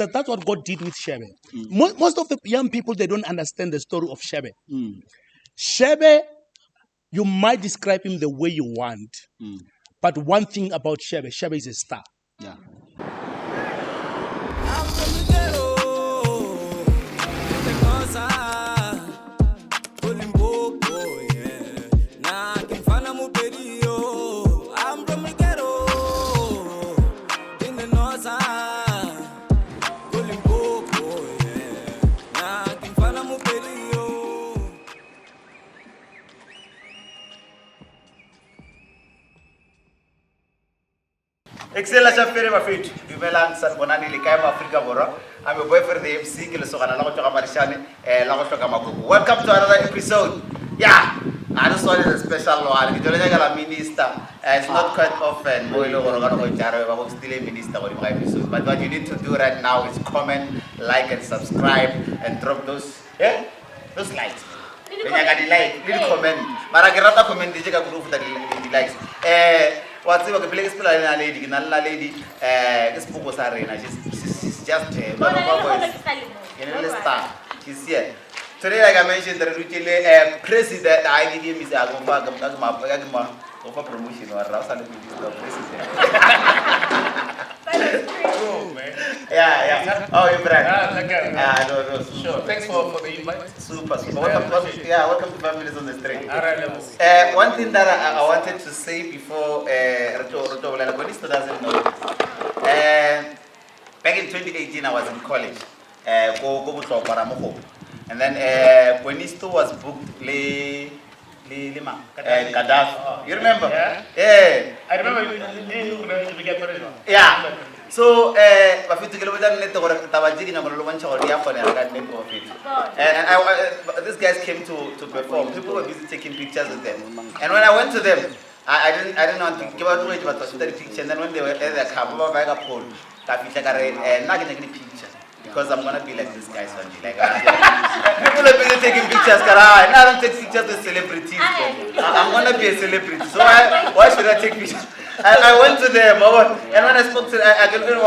that's what God did with Shebe. Most of the young people, they don't understand the story of Shebe. Shebe, you might describe him the way you want, but one thing about Shebe is a star. Yeah. Excellent, Mphwe Motho. Dumelang sanibonani le kae mo Afrika Borwa. I'm your boyfriend the MC ke le sogana la go tloga marishane la go hloka makoko. Welcome to another episode. Yeah, I just wanted a special one. Ke tlolela la minister. It's not quite often mo ile go go jara ba go still a minister go di my episode. But what you need to do right now is comment, like and subscribe and drop those likes. Benyaka di like, di comment. Mara ke rata comment di ka group that di likes. What's the place? Lady, Nala lady, Spoko Sarena. She's just she's here. Today, like I mentioned, the president, I did him is a of promotion or president. Oh, man. Yeah. Oh, you're right. No. Sure. Thanks for the invite. Super. Welcome to Families on the Street. One thing that I wanted to say before Kwenisto doesn't know. Back in 2018, I was in college. And then Kwenisto was booked Gaddafi. You remember? Yeah. I remember you get married. Yeah. So, and these guys came to perform. People were busy taking pictures with them. And when I went to them, I didn't want to give out to it, but I took picture. And then when they were there, I came over by a pole. I not getting any picture. Because I'm gonna be like this guy someday. Like people are busy taking pictures, I don't take pictures with celebrities. I'm gonna be a celebrity. So why should I take pictures? I went to them, and when I spoke to them, I told them I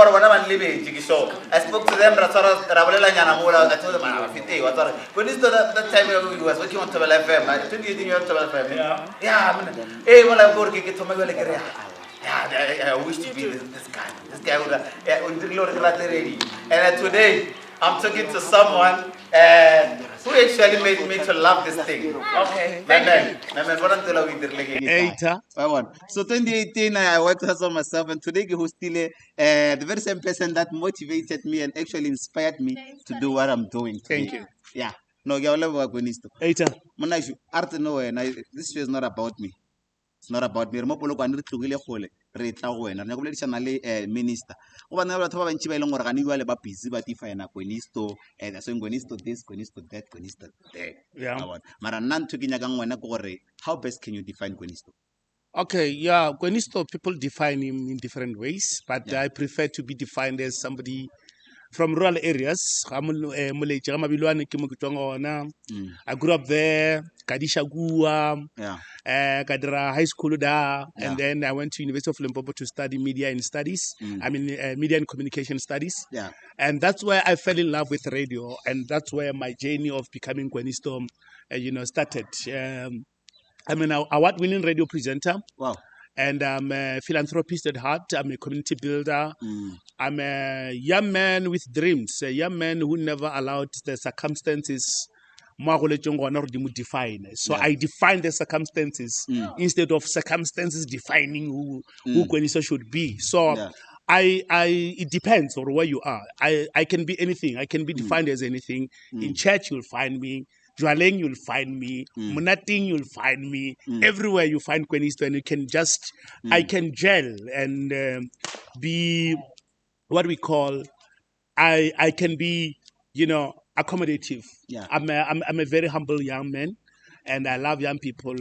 told them, when this that time he was working on Table FM, I told you you on Table FM. Yeah, hey, when I go to my I wish to be this guy. This guy would ready. And today, I'm talking to someone who actually made me to love this thing. Okay. So 2018, I worked hard on myself, and today who's still the very same person that motivated me and actually inspired me to do what I'm doing today. Thank you. Yeah. No, you're all over Kwenisto. This show is not about me. It's not about me. Minister. Busy, but if I Kwenisto, and so Kwenisto this, Kwenisto that, Kwenisto there. Yeah. How best can you define Kwenisto? Okay, yeah, Kwenisto, people define him in different ways, but I prefer to be defined as somebody from rural areas. I grew up there, Kadisha Gua, Kadra High School da, and then I went to University of Limpopo to study media and studies. Media and communication studies. Yeah. And that's where I fell in love with radio, and that's where my journey of becoming Kwenisto, started. I'm an award-winning radio presenter. Wow. And I'm a philanthropist at heart. I'm a community builder. I'm a young man with dreams, a young man who never allowed the circumstances define. So I define the circumstances instead of circumstances defining who Kwenisto should be. So it depends on where you are. I can be anything. I can be defined as anything. In church, you'll find me. Jualeng, you'll find me. Munating, you'll find me. Everywhere you find Kwenisto, and you can just, I can gel and be what we call, I can be, accommodative. Yeah. I'm a very humble young man, and I love young people.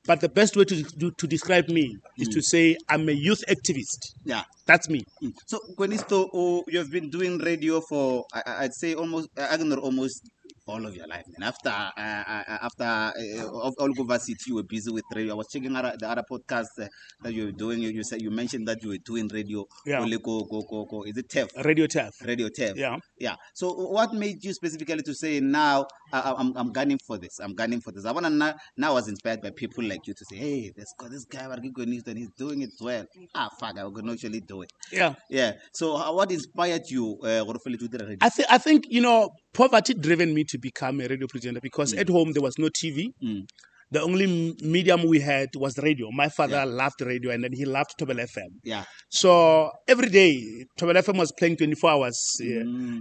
But the best way to describe me is to say I'm a youth activist. Yeah. That's me. So, Kwenisto, you have been doing radio for, I'd say almost all of your life, man. After all university, you were busy with radio. I was checking out the other podcast that you were doing. You said you mentioned that you were doing radio. Yeah. Go. Is it TEF? Radio TEF. Radio TEF. Yeah. So what made you specifically to say now I'm gunning for this? I wanna now was inspired by people like you to say, hey, let's got this guy Kwenisto and he's doing it well. Fuck, I can actually do it. Yeah. So what inspired you to do the radio? I think poverty driven me to become a radio presenter because at home there was no TV. The only medium we had was radio. My father loved radio and then he loved Tobel FM. Yeah. So every day, Tobel FM was playing 24 hours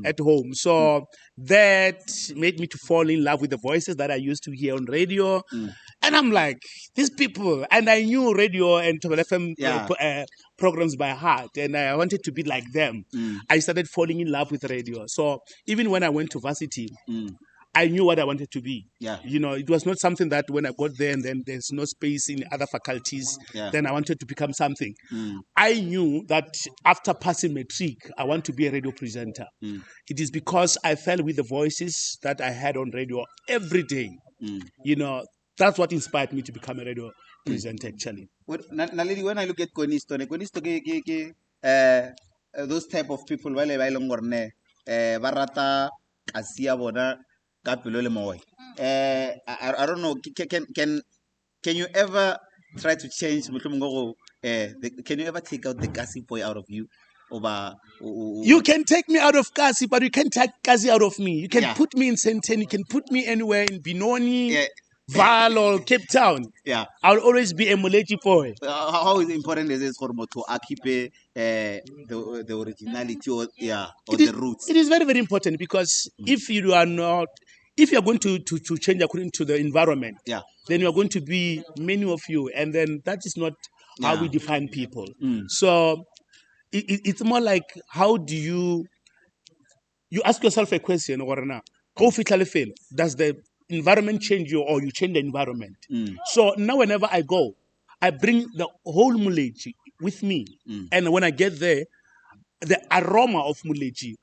at home. So that made me to fall in love with the voices that I used to hear on radio. And I'm like, these people, and I knew radio and Tobel FM programs by heart, and I wanted to be like them. I started falling in love with radio. So even when I went to varsity, I knew what I wanted to be. Yeah. It was not something that when I got there and then there's no space in other faculties, then I wanted to become something. I knew that after passing matric, I want to be a radio presenter. It is because I fell with the voices that I had on radio every day. That's what inspired me to become a radio presenter, actually. When I look at Kwenisto, those type of people, barata kasia bona ka pelo le moya. I don't know, can you ever try to change can you ever take out the Kasi boy out of you? You can take me out of Kasi, but you can't take Kasi out of me. You can put me in Senten, you can put me anywhere in Benoni, Val or Cape Town. Yeah, I'll always be a Muleji boy. How important is it for Motho to keep the originality or the roots? It is very, very important because if you are going to change according to the environment, then you are going to be many of you, and then that is not how we define people. So it's more like, how do you ask yourself a question, does the environment change you or you change the environment? So now whenever I go, I bring the whole Muleji with me. And when I get there, the aroma of Muleji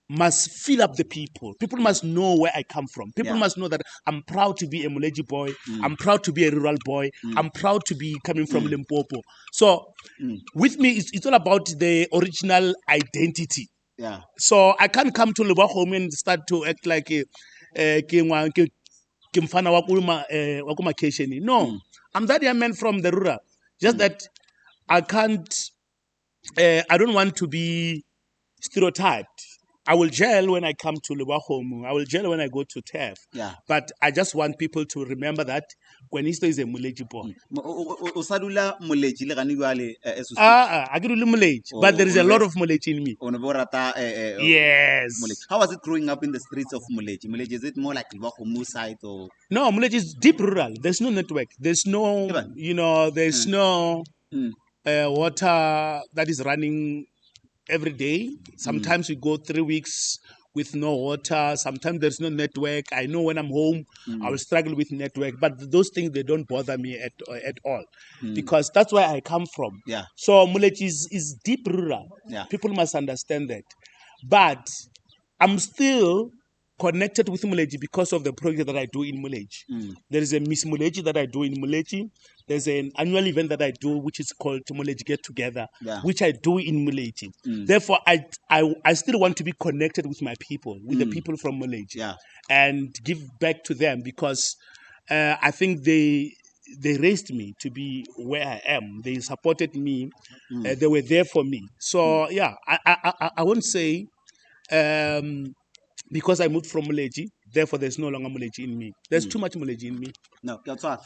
must fill up the people. People must know where I come from. People must know that I'm proud to be a Muleji boy. I'm proud to be a rural boy. I'm proud to be coming from Limpopo. So with me, it's all about the original identity. Yeah. So I can't come to Limpopo and start to act like no, I'm that young man from the rural. Just that I don't want to be stereotyped. I will jail when I come to Limpopo. I will jail when I go to TEF. Yeah. But I just want people to remember that Kwenisto is a Muleji boy. I get Muleji, but there is a lot of Muleji in me. Yes. How was it growing up in the streets of Muleji? Is it more like Limpopo side or? No, Muleji is deep rural. There's no network. There's no, there's no water that is running every day. Sometimes we go 3 weeks with no water. Sometimes there's no network. I know when I'm home, I will struggle with network. But those things, they don't bother me at all. Because that's where I come from. Yeah. So Muleji is deep rural. Yeah. People must understand that. But I'm still connected with Muleji because of the project that I do in Muleji. There is a Miss Muleji that I do in Muleji. There's an annual event that I do which is called Muleji Get Together, which I do in Muleji. Therefore, I still want to be connected with my people, with the people from Muleji, and give back to them because I think they raised me to be where I am. They supported me. They were there for me. So I won't say because I moved from Muleji, therefore there's no longer Muleji in me. There's too much Muleji in me. No,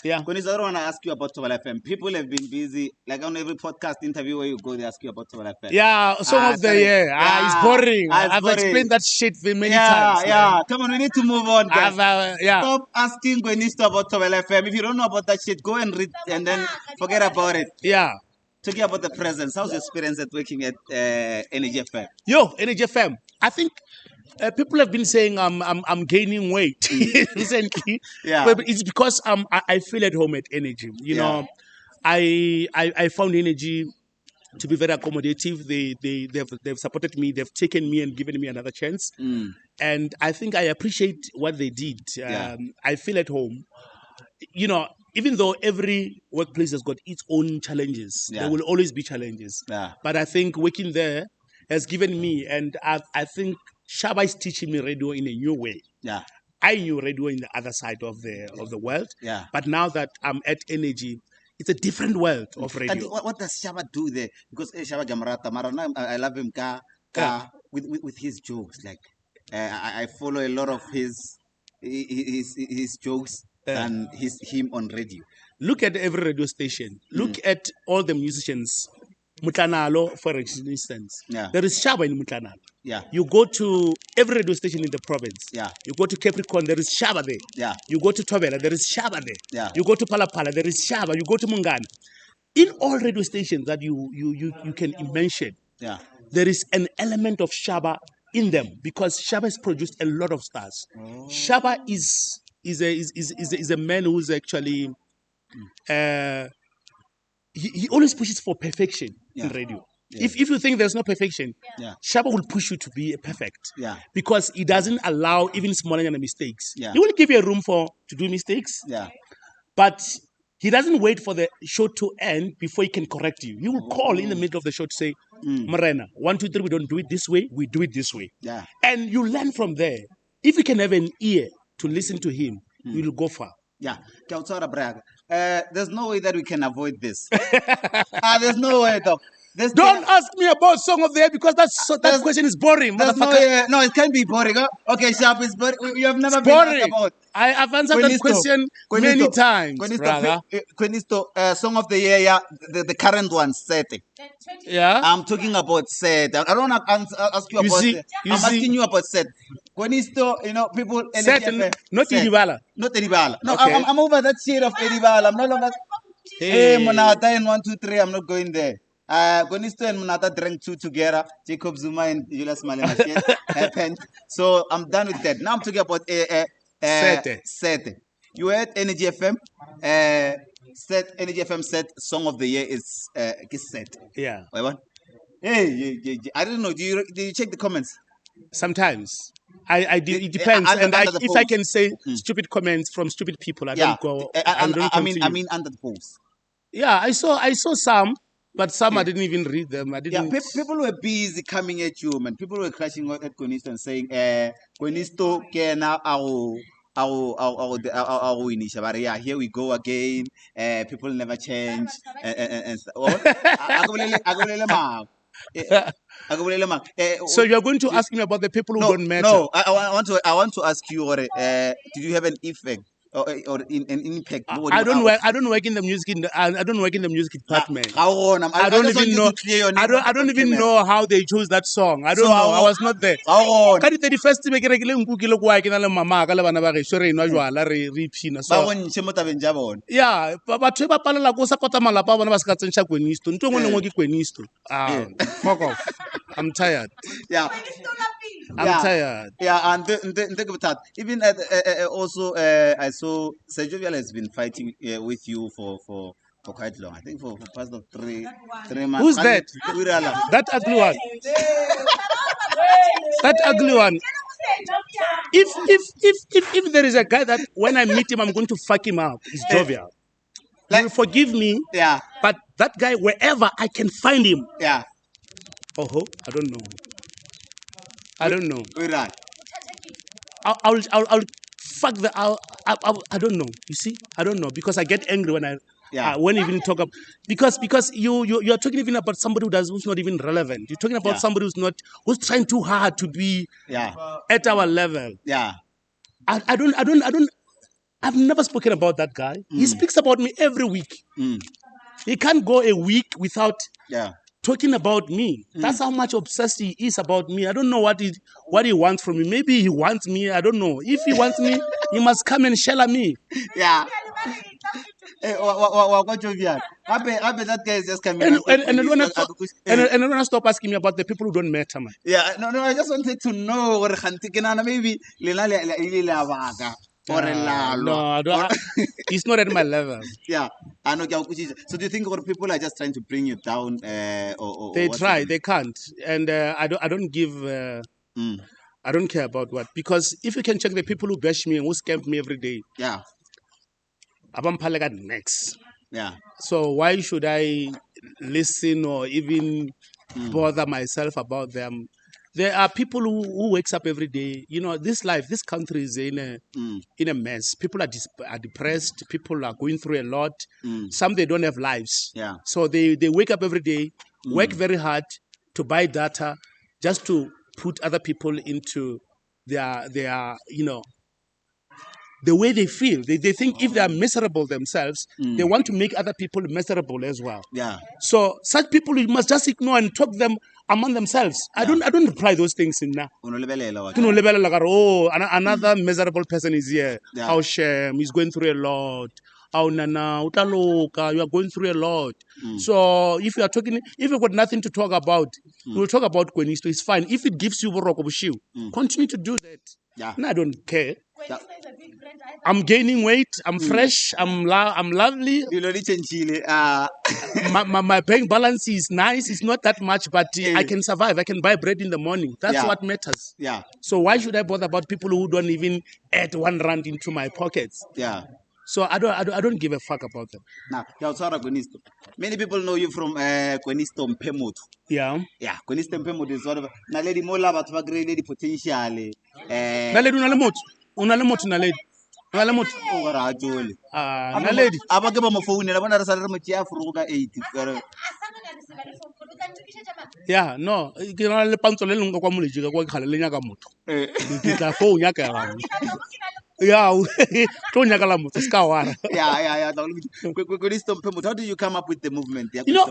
yeah. Kwenisto, I don't want to ask you about Tobel FM. People have been busy, like on every podcast interview where you go, they ask you about Tobel FM. Yeah, some of the it's boring. I've explained that shit many times. Yeah, come on, we need to move on, guys. Stop asking Kwenisto about Tobel FM. If you don't know about that shit, go and read and then forget about it. Yeah. Talking about the presence, how's your experience at working at Energy FM? Energy FM. I think people have been saying I'm gaining weight recently. But it's because I feel at home at Energy. You know, I found Energy to be very accommodative. They've supported me. They've taken me and given me another chance. and I think I appreciate what they did. I feel at home. You know, even though every workplace has got its own challenges, there will always be challenges. But I think working there has given me, and I think Shaba is teaching me radio in a new way. I knew radio in the other side of the world. But now that I'm at Energy, it's a different world of radio. And what does Shaba do there? Because Shaba Gamarata Marana, I love him with his jokes. Like I follow a lot of his jokes and him on radio. Look at every radio station. Look at all the musicians. Mutlanalo, for instance. There is Shaba in Mutlanalo. You go to every radio station in the province. You go to Capricorn, there is Shaba there. You go to Tobela, there is Shaba there. You go to Palapala, there is Shaba. You go to Mungana. In all radio stations that you can mention, there is an element of Shaba in them because Shaba has produced a lot of stars. Shaba is a man who's actually he always pushes for perfection in radio. If you think there's no perfection, Shaba will push you to be perfect. Because he doesn't allow even smaller mistakes. He will give you a room to do mistakes. But he doesn't wait for the show to end before he can correct you. He will call in the middle of the show to say, Morena, 1, 2, 3, we don't do it this way, we do it this way. And you learn from there. If you can have an ear to listen to him, you will go far. There's no way that we can avoid this. There's no way, though. Don't ask me about Song of the Year because that question is boring. No, it can't be boring. Okay, Sharp, it's boring. You have never been asked about. I've answered that question many times. Kwenisto, Song of the Year, the current one, Sete. I'm talking about Sete. I don't want to ask you about Sete. I'm asking you about Sete. Kwenisto, people... Sete, not Edibala. Not Edibala. No, okay. I'm over that shade of Edibala. I'm no longer... Hey, Monata and 1, 2, 3, I'm not going there. Kwenisto and Monata drank 2 together. Jacob Zuma and Julius Malema happened. So I'm done with that. Now I'm talking about Sete. You heard Energy FM. Energy FM said Song of the Year is Sete. Yeah. Hey, I don't know. Do you check the comments? Sometimes. I do. It depends. And if I can say stupid comments from stupid people, I don't go. I mean under the post. Yeah, I saw some. But some I didn't even read them. I didn't. Yeah, people were busy coming at you, man. People were crashing out at Kwenisto and saying, Kwenisto kena our winisha. But yeah, here we go again. People never change. So you're going to ask me about the people who don't matter? No, I want to ask you, did you have an effect? Or an impact? I don't work in the music. I don't work in the music department. I don't even know how they chose that song. I don't know. I was not there. Yeah, fuck off. I'm tired. Yeah. I'm tired. Yeah, and even also I saw Sergio Vial has been fighting with you for quite long. I think for past of 3 months. Who's that? That ugly one. That ugly one. If there is a guy that when I meet him I'm going to fuck him up, it's Jovial. He will forgive me. Yeah. But that guy wherever I can find him. Yeah. I don't know. I don't know. Right. I'll fuck the. I don't know. You see, I don't know because I get angry when when you even talk about because you're talking even about somebody who's not even relevant. You're talking about somebody who's trying too hard to be at our level. Yeah. I've never spoken about that guy. He speaks about me every week. He can't go a week without talking about me. That's how much obsessed he is about me. I don't know what he wants from me. Maybe he wants me. I don't know. If he wants me, he must come and shell me. Yeah. That guy is just coming. And I don't stop asking me about the people who don't matter, man. Yeah. No. I just wanted to know maybe no, he's not at my level. Yeah, I know. So do you think people are just trying to bring you down? They try, they can't, and I don't give I don't care about what. Because if you can check the people who bash me and who scam me every day, abamphalega next. So why should I listen or even bother myself about them? There are people who wakes up every day. You know, this country is in a mess. People are depressed. People are going through a lot. Some they don't have lives. So they wake up every day, work very hard to buy data, just to put other people into their the way they feel. They think if they are miserable themselves, they want to make other people miserable as well. So such people you must just ignore and talk them among themselves. I don't reply those things in now. Oh, another miserable person is here. How shame, he's going through a lot. Oh nana, utaloka, you are going through a lot. So if you've got nothing to talk about, we'll talk about Kwenisto. It's fine. If it gives you boroko, continue to do that. No, I don't care. I'm gaining weight. I'm fresh. I'm lovely. My bank balance is nice. It's not that much, but I can survive. I can buy bread in the morning. That's what matters. So why should I bother about people who don't even add 1 rand into my pockets? So I don't give a fuck about them. Now, Kwenisto. Many people know you from Kwenisto Mphe Motho. Yeah. Kwenisto Mphe Motho is sort of naledi mola batho ba great lady potential. Naledi unale motho naledi. Nale motho. O ra jole. Naledi. Aba ke ba mo phone la bona re sa re mo tsia furu ka 80. Yeah, no. Ke na le pantso le lengwe kwa moleji ka kwa khale le nyaka motho. Ke tla phone ya ka ga. Yeah, Kwenisto Mphe Motho. How did you come up with the movement? You know,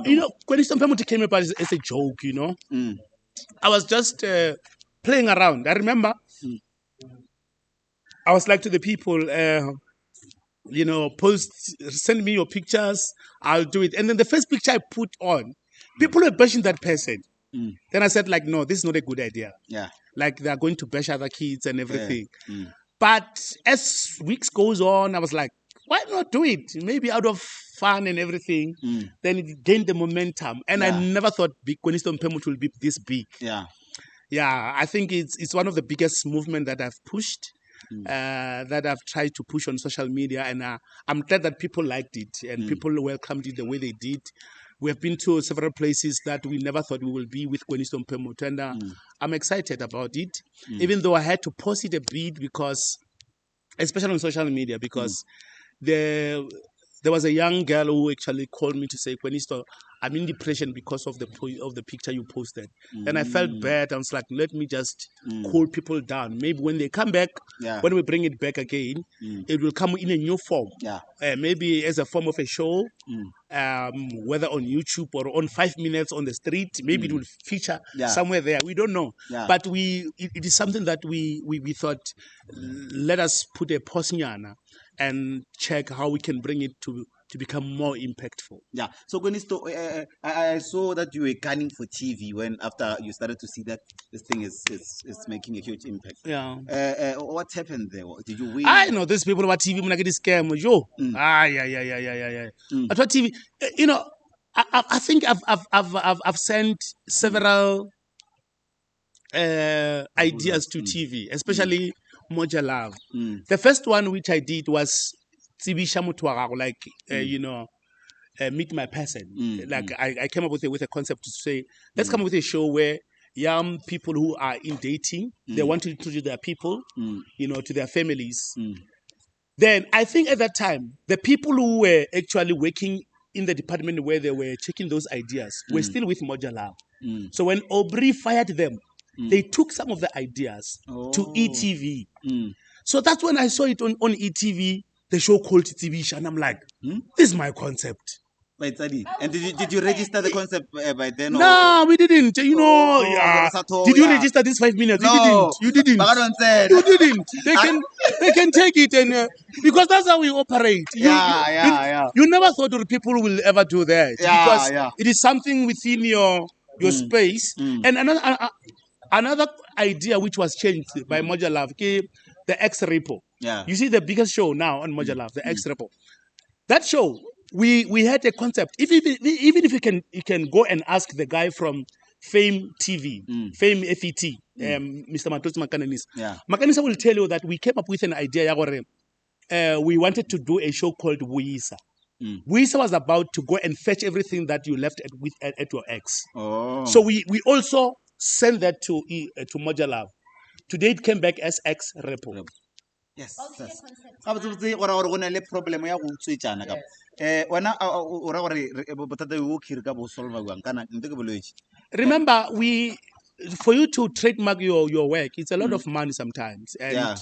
Kwenisto Mphe Motho came about as a joke. You know, I was just playing around. I remember, I was like to the people, send me your pictures. I'll do it. And then the first picture I put on, people were bashing that person. Then I said, like, no, this is not a good idea. Like they're going to bash other kids and everything. But as weeks goes on, I was like, why not do it? Maybe out of fun and everything. Then it gained the momentum. And I never thought Kwenisto Mphe Motho will be this big. I think it's one of the biggest movements that I've pushed, that I've tried to push on social media. And I'm glad that people liked it and people welcomed it the way they did. We have been to several places that we never thought we will be with Kwenisto Mphe Motho, and I'm excited about it, even though I had to pause it a bit because, especially on social media, because there was a young girl who actually called me to say, Kwenisto, I'm in depression because of the picture you posted. And I felt bad. I was like, let me just cool people down. Maybe when they come back, when we bring it back again, it will come in a new form. Maybe as a form of a show, whether on YouTube or on 5 minutes on the street. Maybe it will feature somewhere there. We don't know. But it is something that we thought, let us put a pause and check how we can bring it to become more impactful. So Kwenisto, I saw that you were gunning for TV after you started to see that this thing is making a huge impact. What happened there? Did you win? I know these people about TV when I get this scam. But what TV? You know, I think I've sent several ideas to TV, especially Moja Love. The first one which I did was like meet my person. Like I came up with a concept to say, let's come up with a show where young people who are in dating, they want to introduce their people, to their families. Then I think at that time, the people who were actually working in the department where they were checking those ideas were still with Moja Love. So when Aubrey fired them, they took some of the ideas to ETV. So that's when I saw it on ETV. The show called Tibisha, and I'm like, this is my concept. And did you register the concept by then? No, we didn't. Did you register this 5 minutes? No, you didn't. You didn't. They can take it, and because that's how we operate. You never thought that people will ever do that because it is something within your space. And another idea which was changed by Moja Love, the X Repo. You see the biggest show now on Moja Love, the X Repo. That show, we had a concept. Even if you can go and ask the guy from Fame TV, Fame FET, Mr. Matotsi Makanisa. Yeah. Makanisa will tell you that we came up with an idea. We wanted to do a show called Wuisa. Wuisa was about to go and fetch everything that you left at your ex. Oh. So we also sent that to Moja Love. Today it came back as ex repo. Yes. Problem ya go tswetjana ka. Wena o ra gore bothata bo khiri ka bo solve gwang kana ntse ke bolwetse. Remember, for you to trademark your work, it's a lot of money sometimes, and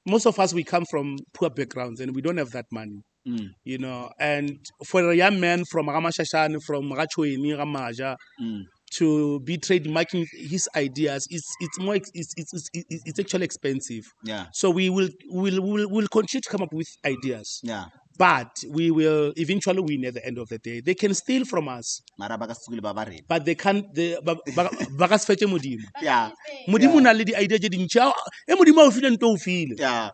most of us, we come from poor backgrounds and we don't have that money. You know, and for a young man from Ramashashan, from Rachweni, Ramaja, to be trademarking his ideas, it's actually expensive. Yeah. So we'll continue to come up with ideas. Yeah. But we will eventually win at the end of the day. They can steal from us, but they can't. Bagasfete Modimo. Yeah. Modimo na le di idea je dintšha. Modimo o file nto o file. Yeah.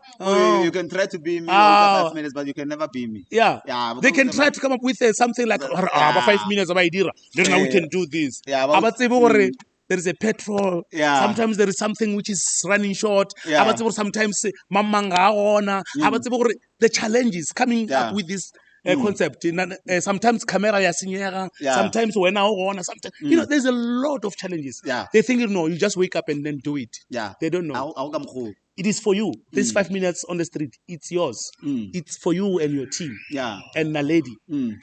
You can try to be me over 5 minutes, but you can never be me. Yeah. They can try to come up with something like 5 minutes of idea. Then now we can do this. Yeah. There is a petrol. Yeah. Sometimes there is something which is running short. Yeah. Sometimes the challenges coming up with this concept. Sometimes camera ya sometimes when sometimes you know there's a lot of challenges. Yeah. They think you just wake up and then do it. Yeah. They don't know. It is for you. This 5 minutes on the street, it's yours. It's for you and your team. Yeah. And a lady.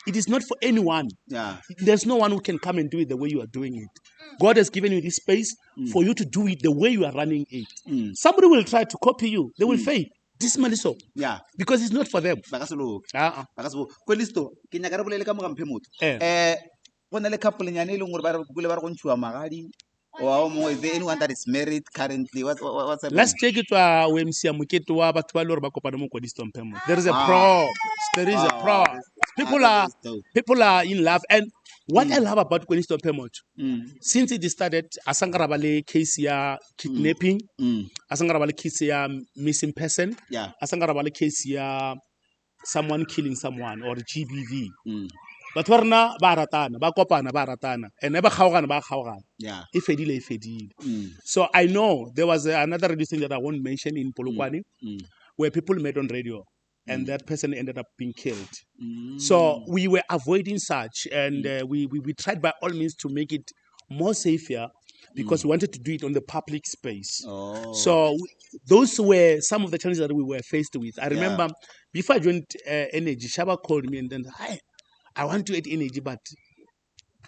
It is not for anyone. Yeah. There's no one who can come and do it the way you are doing it. God has given you this space for you to do it the way you are running it. Somebody will try to copy you. They will fail. This man is so. Yeah. Because it's not for them. Kwenisto, ke nyaka re bolele ka Mphe Motho. Go na le couple nyane le ngore ba re go ntshiwa magadi. Is there anyone that is married currently? What's happening? Let's take it to OMC mokete wa batho ba le re ba kopana mo Kwenisto Mphe Motho. There is a pro. There is a pro. People are in love. And what I love about Kwenisto Mphe Motho, since it started, asangarabale case ya kidnapping, asangarabale case ya missing person, asangarabale case ya someone killing someone or GBV. Batho ba rena ba ratana, ba kopana ba ratana, and ba kgaogana ba kgaogana. Yeah. E fedile. So I know there was another radio station that I won't mention in Polokwane, where people met on radio. And that person ended up being killed. So we were avoiding such, and we tried by all means to make it more safer because we wanted to do it on the public space. So those were some of the challenges that we were faced with. I remember before I joined Energy, Shaba called me and then, hi, I want to add Energy, but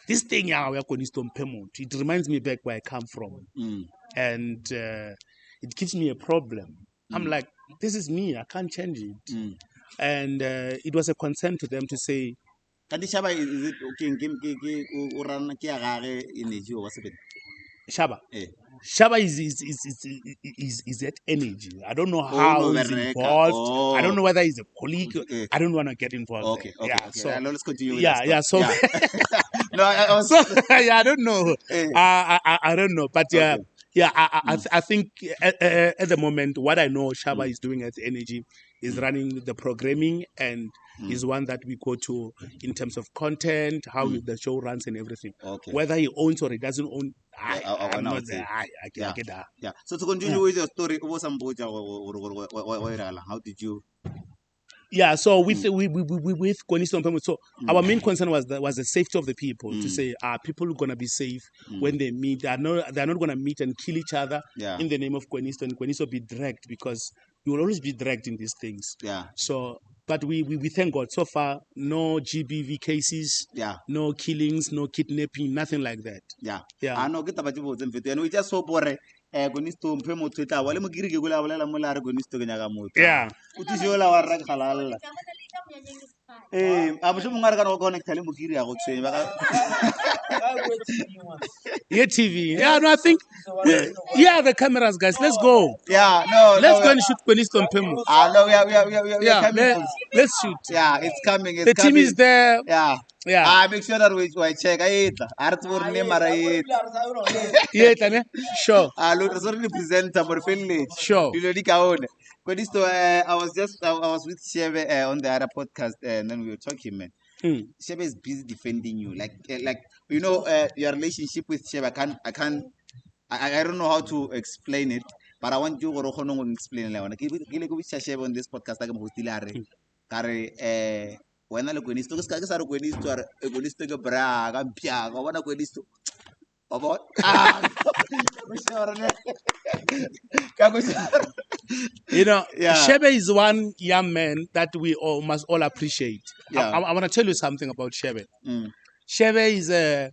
this thing, Kwenisto Mphe Motho, it reminds me back where I come from. And it gives me a problem. I'm like, this is me, I can't change it. And it was a concern to them to say, Shaba, is it Energy or what's it? Shaba. Shaba is that Energy. I don't know how he's involved. I don't know whether he's a colleague. I don't want to get involved. Okay. Yeah, so let's continue with that. So no, I don't know. I don't know, but I think at the moment, what I know Shaba is doing at Energy is running the programming and is one that we go to in terms of content, how the show runs and everything. Whether he owns or he doesn't own, I'm not there. I get that. Yeah. So to continue with your story, how did you? Yeah, so with Kwenisto Mphe Motho, so our main concern was the safety of the people. To say, are people going to be safe when they meet? They're not going to meet and kill each other in the name of Kwenisto, and Kwenisto be dragged, because you will always be dragged in these things. Yeah. So, but we thank God. So far, no GBV cases, no killings, no kidnapping, nothing like that. Yeah. I know get about you, and we just so bored. Kwenisto Mphe Motho ta wale mogiri ke gola bolela mo la re Kwenisto ke nyaka motho. Yeah. O tshiola wa raka halala. A bo mongare ka go connect le mogiri ya go tshwe ba Yeah, TV. Yeah, no, I think the cameras, guys. Let's go. Yeah, no. Let's go and shoot Kwenisto Mphe Motho. No, we are coming. Let's shoot. Yeah, it's coming. The team is there. Yeah. Yeah. Make sure that we check it. Artwork name it. Yeah, sure. Look, sorry, presenter for village. Sure. Kwenisto, I was with Shebe on the other podcast, and then we were talking, man. Shebe is busy defending you, like you know, your relationship with Shebe. I don't know how to explain it, but I want you to explain it. Shebe on this podcast like hostile kare when I Kwenisto ke ska re Kwenisto ke bra ka mpia ga bona Kwenisto about Shebe is one young man that we must all appreciate. I want to tell you something about Shebe. Shebe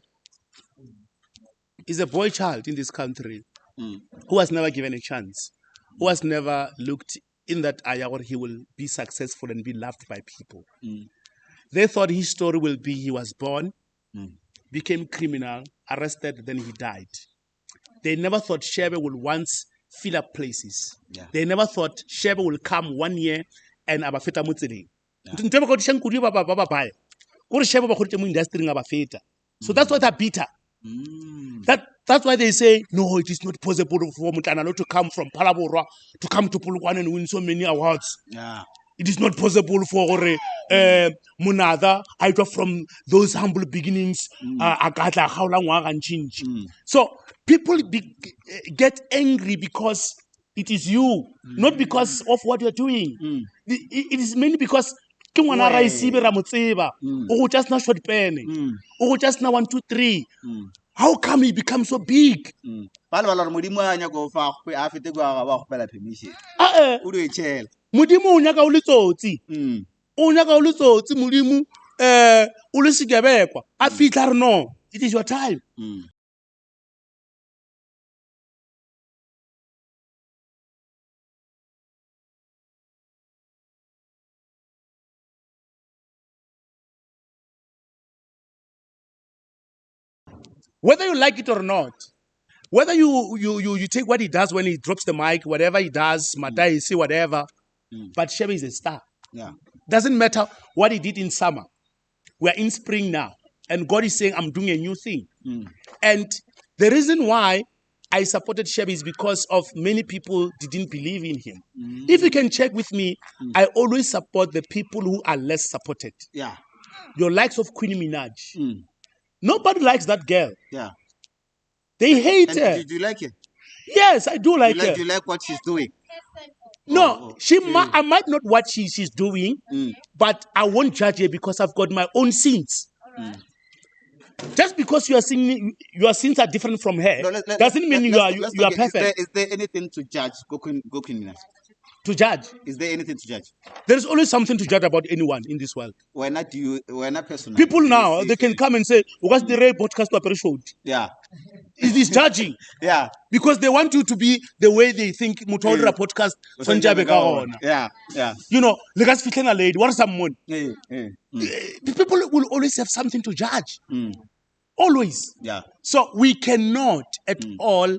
is a boy child in this country who was never given a chance, who was never looked in that eye where he will be successful and be loved by people. They thought his story will be he was born, became criminal, arrested, then he died. They never thought Shebe will once fill up places. They never thought Shebe will come 1 year and abafeta motseleng. So that's why they're bitter. That's why they say, no, it is not possible for Mutanalo to come from Palabora to come to Polokwane and win so many awards. It is not possible for Munada, I got from those humble beginnings, So people get angry because it is you, not because of what you're doing. It is mainly because or just not short pen, or just now 1, 2, 3. How come he becomes so big? Mudimu unyaka ulitsotsi. Unyaka ulitsotsi mudimu ulisikebekwa. Afitla no. It is your time. Whether you like it or not, whether you take what he does when he drops the mic, whatever he does, Madai, see whatever, but Shebe is a star. Doesn't matter what he did in summer. We're in spring now, and God is saying, I'm doing a new thing. And the reason why I supported Shebe is because of many people didn't believe in him. If you can check with me, I always support the people who are less supported. Your likes of Queen Minaj. Nobody likes that girl. They hate her. Do you like it? Yes, I do like her. Do you like what she's doing? No, I might not what she's doing, but I won't judge her because I've got my own sins. Just because your sins are different from her doesn't mean you are perfect. Is there anything to judge? Go Queen Minaj. To judge? Is there anything to judge? There is always something to judge about anyone in this world. Why not personal? People now, they can come and say, what's the Ray podcast to It is judging. Because they want you to be the way they think Mutolra podcast. You know, let's fit a lady, what is someone? People will always have something to judge. Always. So we cannot at all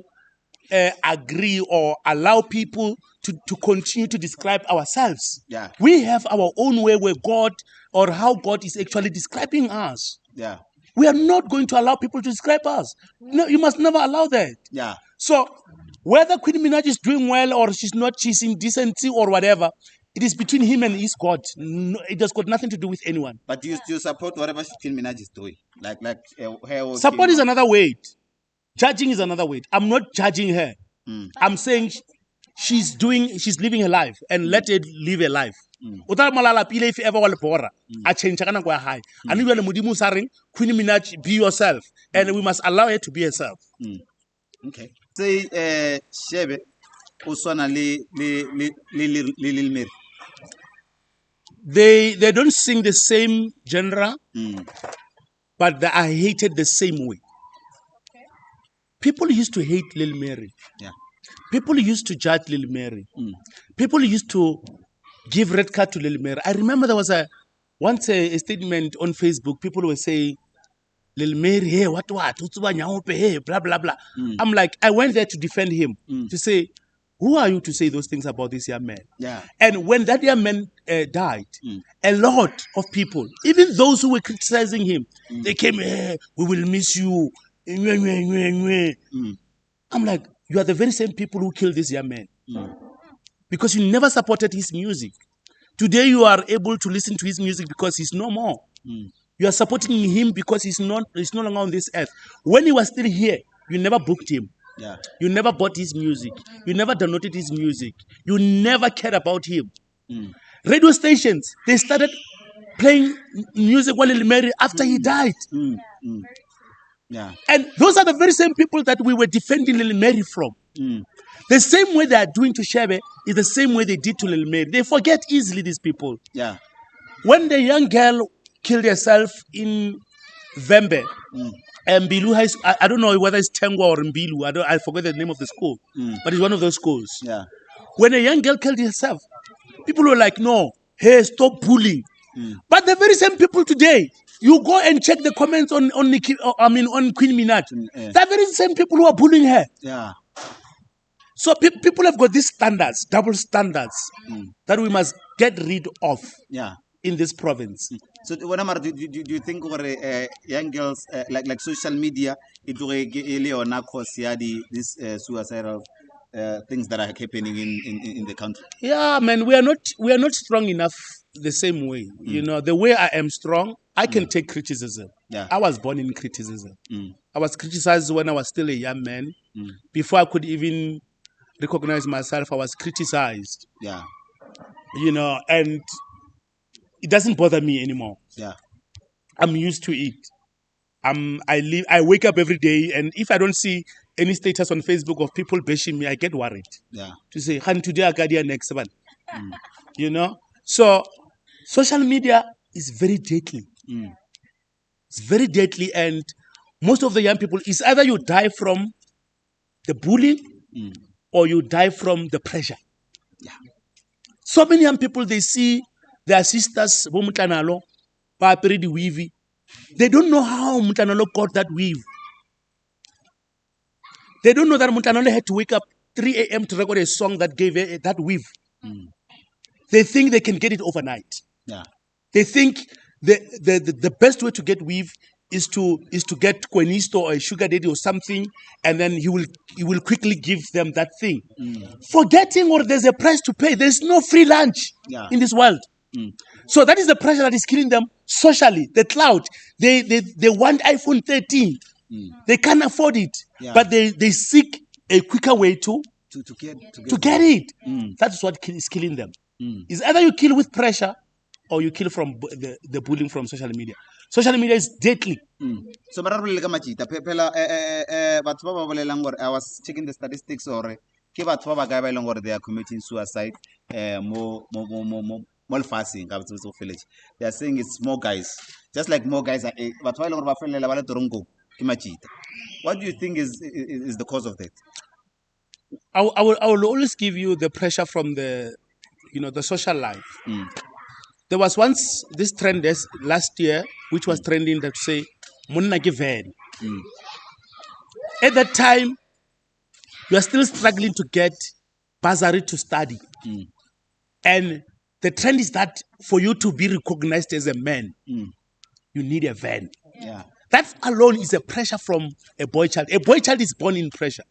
agree or allow people to continue to describe ourselves. We have our own way where God or how God is actually describing us. We are not going to allow people to describe us. No, you must never allow that. So whether Queen Minaj is doing well or she's not, she's in decency or whatever, it is between him and his God. No, it has got nothing to do with anyone. But do you support whatever Queen Minaj is doing? Her support is another weight. Judging is another weight. I'm not judging her. I'm saying she's living her life and let her live her life. If ever I change high. And you are Mudimu Saring, Queen Minaj, be yourself. And we must allow her to be herself. Okay. Say Shebe Uswana Lil Mary. They don't sing the same genre, but they are hated the same way. People used to hate Lil Mary. People used to judge Lil Mary. People used to give red card to Lil Mary. I remember there was once a statement on Facebook. People were saying, Lil Mary, hey, what, hey, blah, blah, blah. I'm like, I went there to defend him, to say, who are you to say those things about this young man? And when that young man died, a lot of people, even those who were criticizing him, they came, hey, we will miss you. I'm like, you are the very same people who killed this young man. Because you never supported his music. Today you are able to listen to his music because he's no more. You are supporting him because he's no longer on this earth. When he was still here, you never booked him. Yeah. You never bought his music. You never downloaded his music. You never cared about him. Radio stations, they started playing music while Mary after he died. Yeah. And those are the very same people that we were defending Lil Mary from. The same way they are doing to Shebe is the same way they did to Lil Mary. They forget easily, these people. Yeah. When the young girl killed herself in Vembe, Mbilu High School, I don't know whether it's Tengwa or Mbilu. I forget the name of the school, but it's one of those schools. Yeah. When a young girl killed herself, people were like, "No, hey, stop bullying." But the very same people today, you go and check the comments on Queen Minaj. The very same people who are bullying her. Yeah. So people have got these standards, double standards, that we must get rid of. Yeah. In this province. So what do you think young girls like social media this suicidal things that are happening in the country? Yeah, man, we are not strong enough the same way. You know, the way I am strong, I can take criticism. Yeah. I was born in criticism. I was criticized when I was still a young man. Before I could even recognize myself, I was criticized. Yeah. You know, and it doesn't bother me anymore. Yeah. I'm used to it. I wake up every day, and if I don't see any status on Facebook of people bashing me, I get worried. Yeah. To say, "Han today I got next one." You know? So social media is very deadly. It's very deadly, and most of the young people, it's either you die from the bullying or you die from the pressure. Yeah. So many young people, they see their sisters, weave. They don't know how Mutanalo got that weave. They don't know that Mutanalo had to wake up 3 a.m. to record a song that gave that weave. They think they can get it overnight. Yeah. They think the best way to get weave is to get Kwenisto or a sugar daddy or something, and then he will quickly give them that thing. Forgetting or there's a price to pay. There's no free lunch in this world. So that is the pressure that is killing them socially. The cloud. They want iPhone 13. They can't afford it, but they seek a quicker way to get it. That's what is killing them. It's either you kill with pressure or you kill from the bullying from social media. Social media is deadly. So I was checking the statistics or they are committing suicide more fasting. They are saying it's more guys. Just like more guys are what do you think is the cause of that? I will always give you the pressure from the social life. There was once this trend last year, which was trending that say, "Munna given." At that time, you are still struggling to get bursary to study. And the trend is that for you to be recognized as a man, you need a van. Yeah. That alone is a pressure from a boy child. A boy child is born in pressure.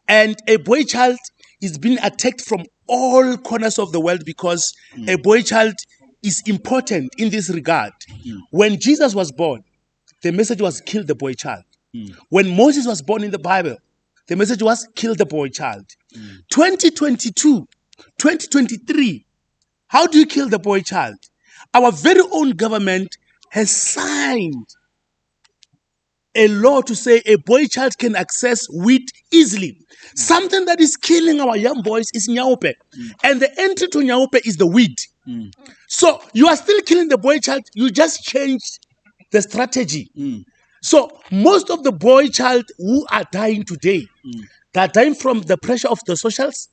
And a boy child is being attacked from all corners of the world because a boy child is important in this regard. When Jesus was born, the message was kill the boy child. When Moses was born in the Bible, the message was kill the boy child. 2022, 2023, how do you kill the boy child? Our very own government has signed a law to say a boy child can access weed easily. Something that is killing our young boys is Nyaope. And the entry to Nyaope is the weed. So you are still killing the boy child. You just changed the strategy. So most of the boy child who are dying today, they are dying from the pressure of the socials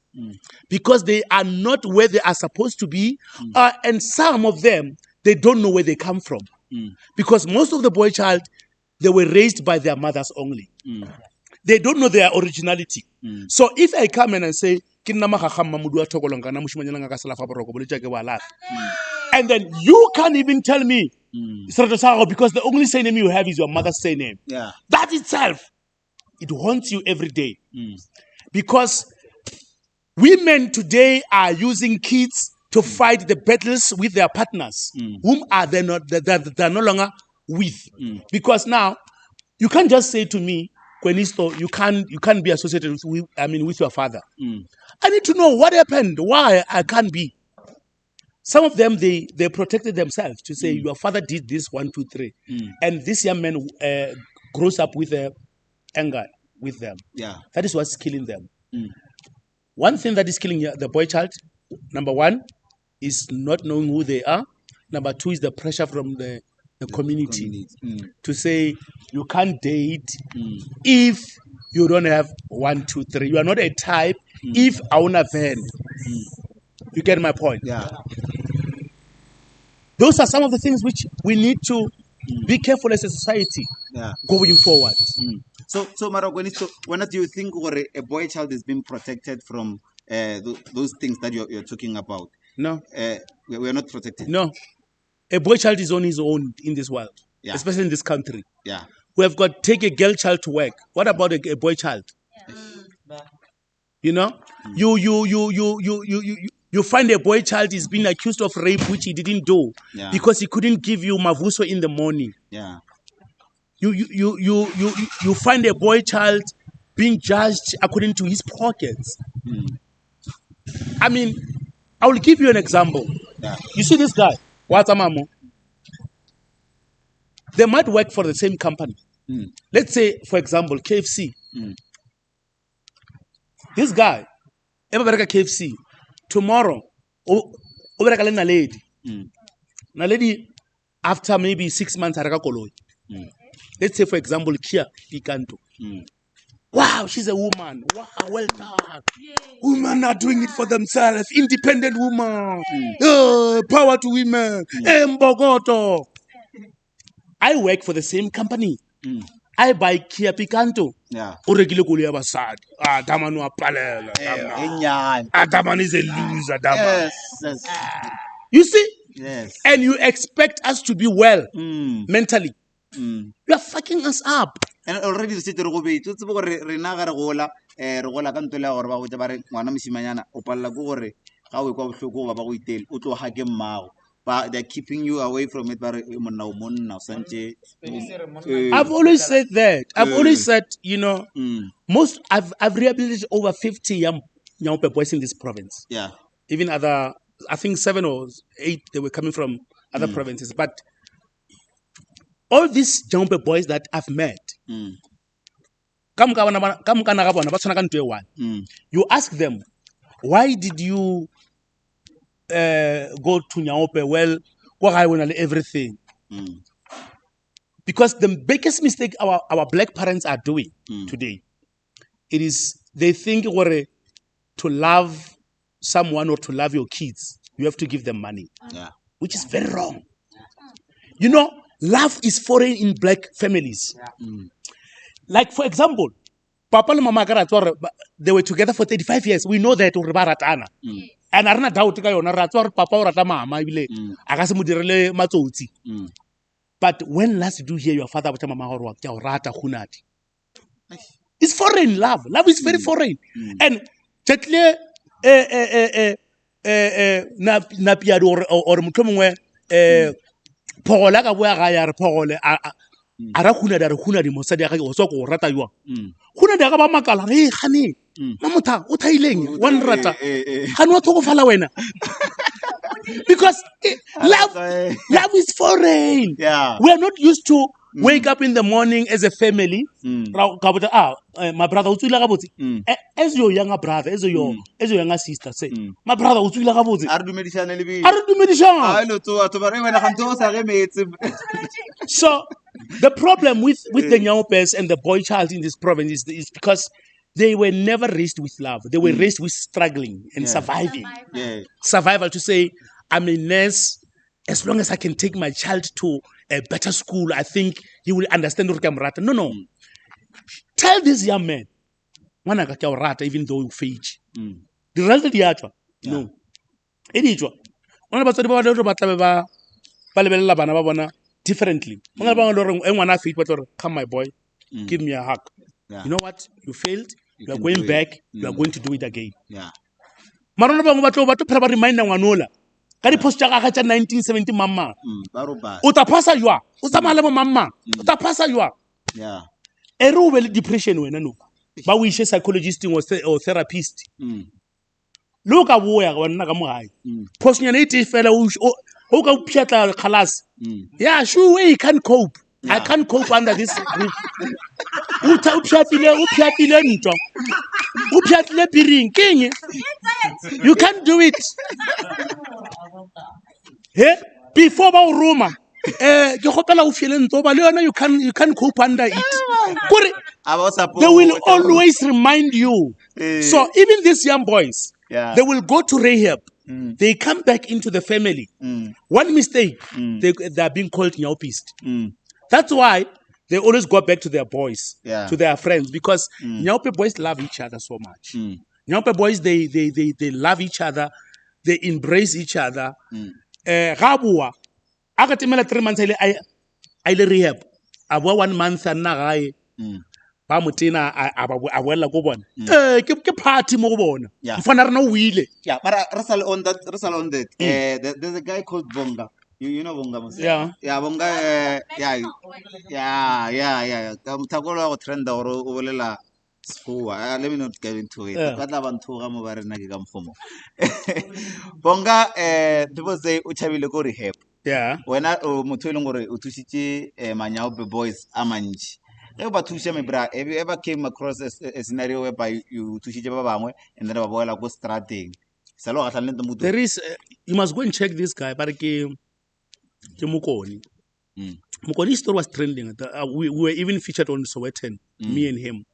because they are not where they are supposed to be. And some of them, they don't know where they come from. Because most of the boy child, they were raised by their mothers only. They don't know their originality. So if I come in and say, and then you can't even tell me, because the only surname you have is your mother's surname. Yeah. That itself, it haunts you every day. Because women today are using kids to fight the battles with their partners, whom are they're no longer with. Because now, you can't just say to me, Kwenisto, you can't be associated with your father. I need to know what happened, why I can't be. Some of them, they protected themselves to say, your father did this, 1, 2, 3. And this young man grows up with anger with them. Yeah. That is what's killing them. One thing that is killing the boy child, number 1, is not knowing who they are. Number 2 is the pressure from the community to say, you can't date if you don't have 1, 2, 3. You are not a type if I want a van. You get my point? Yeah. Those are some of the things which we need to be careful as a society going forward. So Mara Kwenisto, when do you think a boy child is being protected from those things that you're talking about? No. We are not protected. No. A boy child is on his own in this world, especially in this country. Yeah. We have got take a girl child to work. What about a boy child? You know, you find a boy child is being accused of rape, which he didn't do because he couldn't give you mavuso in the morning. Yeah. You find a boy child being judged according to his pockets. I mean, I will give you an example. Yeah. You see this guy, Watamamu. They might work for the same company. Let's say, for example, KFC. This guy, ever KFC, tomorrow, na lady. Na lady, after maybe 6 months, let's say, for example, Kia Picanto. Wow, she's a woman. Wow, well done. Women are doing it for themselves. Independent woman. Power to women. Mbogoto. I work for the same company. I buy Kia Picanto. Yeah. Daman is a loser. Yes. You see? Yes. And you expect us to be well mentally. You are fucking us up. And already the city Robe, to Renaga Rola, Rola Cantula or Bawitari, Wanamisimana, Opala Gore, how we go to go about with Uto Hagem Mao. But they're keeping you away from it. I've always said that. I've always said, you know, I've rehabilitated over 50 young boys in this province. Yeah. Even other, I think 7 or 8, they were coming from other provinces. But all these young boys that I've met, you ask them, why did you go to Nyaope? Well, everything. Because the biggest mistake our black parents are doing today, it is they think to love someone or to love your kids, you have to give them money, which is very wrong. You know, love is foreign in black families. Like, for example, Papa and Mama, they were together for 35 years. We know that. And arna doubt Papa or Mama, but when last did you hear your father it's foreign love. Love is very foreign. And Chetle Napiad or Mutomwe Pola Gawaya Pole Arakuna Darkuna di Mosada Osoko Rata Yua. Kuna de Makala, hey, honey, Mamuta, Utailing, one rata. Hanwatoko Falawena. Because love is foreign. Yeah. We are not used to wake up in the morning as a family. My brother, as your younger brother, as your younger sister, say, my brother, so the problem with the Nyaopes and the boy child in this province is because they were never raised with love. They were raised with struggling and surviving. Survival to say, I'm a nurse. As long as I can take my child to a better school, I think he will understand. No. Tell this young man, even though you fage. The result of the actual. No. It is differently. Come, my boy, give me a hug. You know what? You failed. You are going back. You are going to do it again. Yeah. Kari post jaga 1970 mama. Utapasa yua. Utamala mama. Utapasa yua. Yeah. e re o be le depression wena no ba o ishe psychologist or therapist le o ka boya ga nna ka mogae phosonyana e te fela o ka pšhatla kgalase yeah sure you can't cope. I can't cope under this group. O pšhatile ntwa o pšhatile piring keng you can't do it he before ba o roma ke gopela o fiele ntso ba le yona you can't cope under it kore they will always remind you. So even these young boys, they will go to rehab. They come back into the family. One mistake, they are being called nyaupist. That's why they always go back to their boys, to their friends, because nyaupe boys love each other so much. Nyaupe boys, they love each other. They embrace each other. Gabua, akatimela 3 months I rehab. Abua 1 month and na ba motina a boela go bona ke party mo go bona mfana rena o wile but resal on that there's a guy called Bonga. You know Bonga Mose? Yeah Bonga yeah mtakolo go trend or o bolela school. Let me not get into it. But abantu ga mo ba rena ke ka mfomo Bonga people say o chabile go rehab wena motho ile gore o thusitse manyao boys a mantši have you ever came across a scenario whereby you tushije ba bangwe and then ba boela go strateng there is you must go and check this guy but ke Mokoni Mokoni's story was trending we were even featured on Sowetan me and him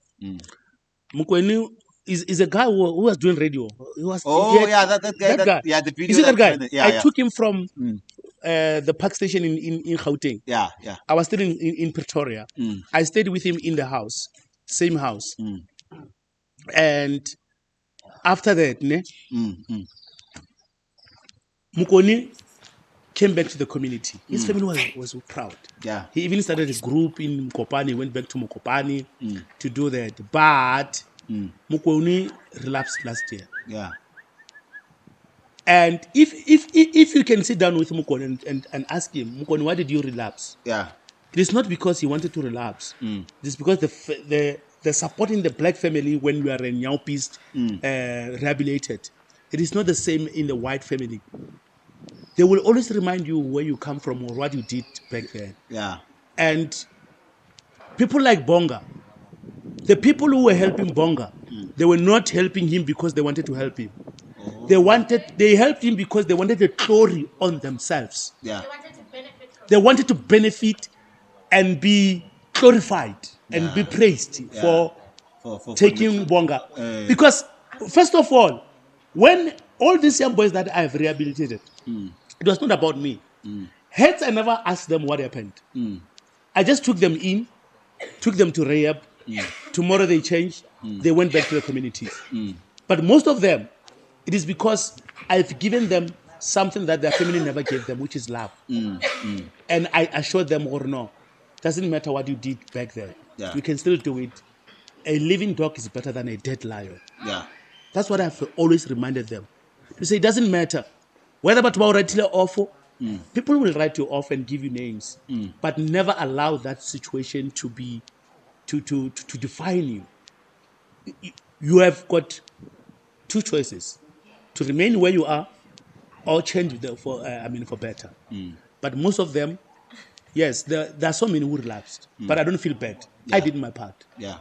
Mokoni is a guy who was doing radio. He was that guy. Yeah, the video. You see that guy? I took him from the park station in Gauteng. Yeah. I was still in Pretoria. I stayed with him in the house, same house. And after that, Mokoni came back to the community. His family was proud. Yeah. He even started a group in Mokopane, went back to Mokopane to do that. But Mokoni relapsed last year. Yeah. And if you can sit down with Mokoni and ask him, Mokoni, why did you relapse? Yeah. It is not because he wanted to relapse. It is because the supporting the black family when we are a nyaupist rehabilitated. It is not the same in the white family. They will always remind you where you come from or what you did back then. Yeah. And people like Bonga, the people who were helping Bonga, they were not helping him because they wanted to help him. They helped him because they wanted the glory on themselves. Yeah. They wanted to benefit and be glorified and be praised for taking Bonga. Because, first of all, when all these young boys that I've rehabilitated, it was not about me. Hence, I never asked them what happened. I just took them in, took them to rehab. Tomorrow they changed. They went back to the communities. But most of them, it is because I've given them something that their family never gave them, which is love. And I assured them, or no, doesn't matter what you did back then. Yeah. You can still do it. A living dog is better than a dead lion. Yeah. That's what I've always reminded them. To say it doesn't matter whether but write awful. People will write you off and give you names, but never allow that situation to be to define you. You have got two choices: to remain where you are, or change for better. But most of them, yes, there are so many who relapsed. But I don't feel bad. I did my part. Yeah.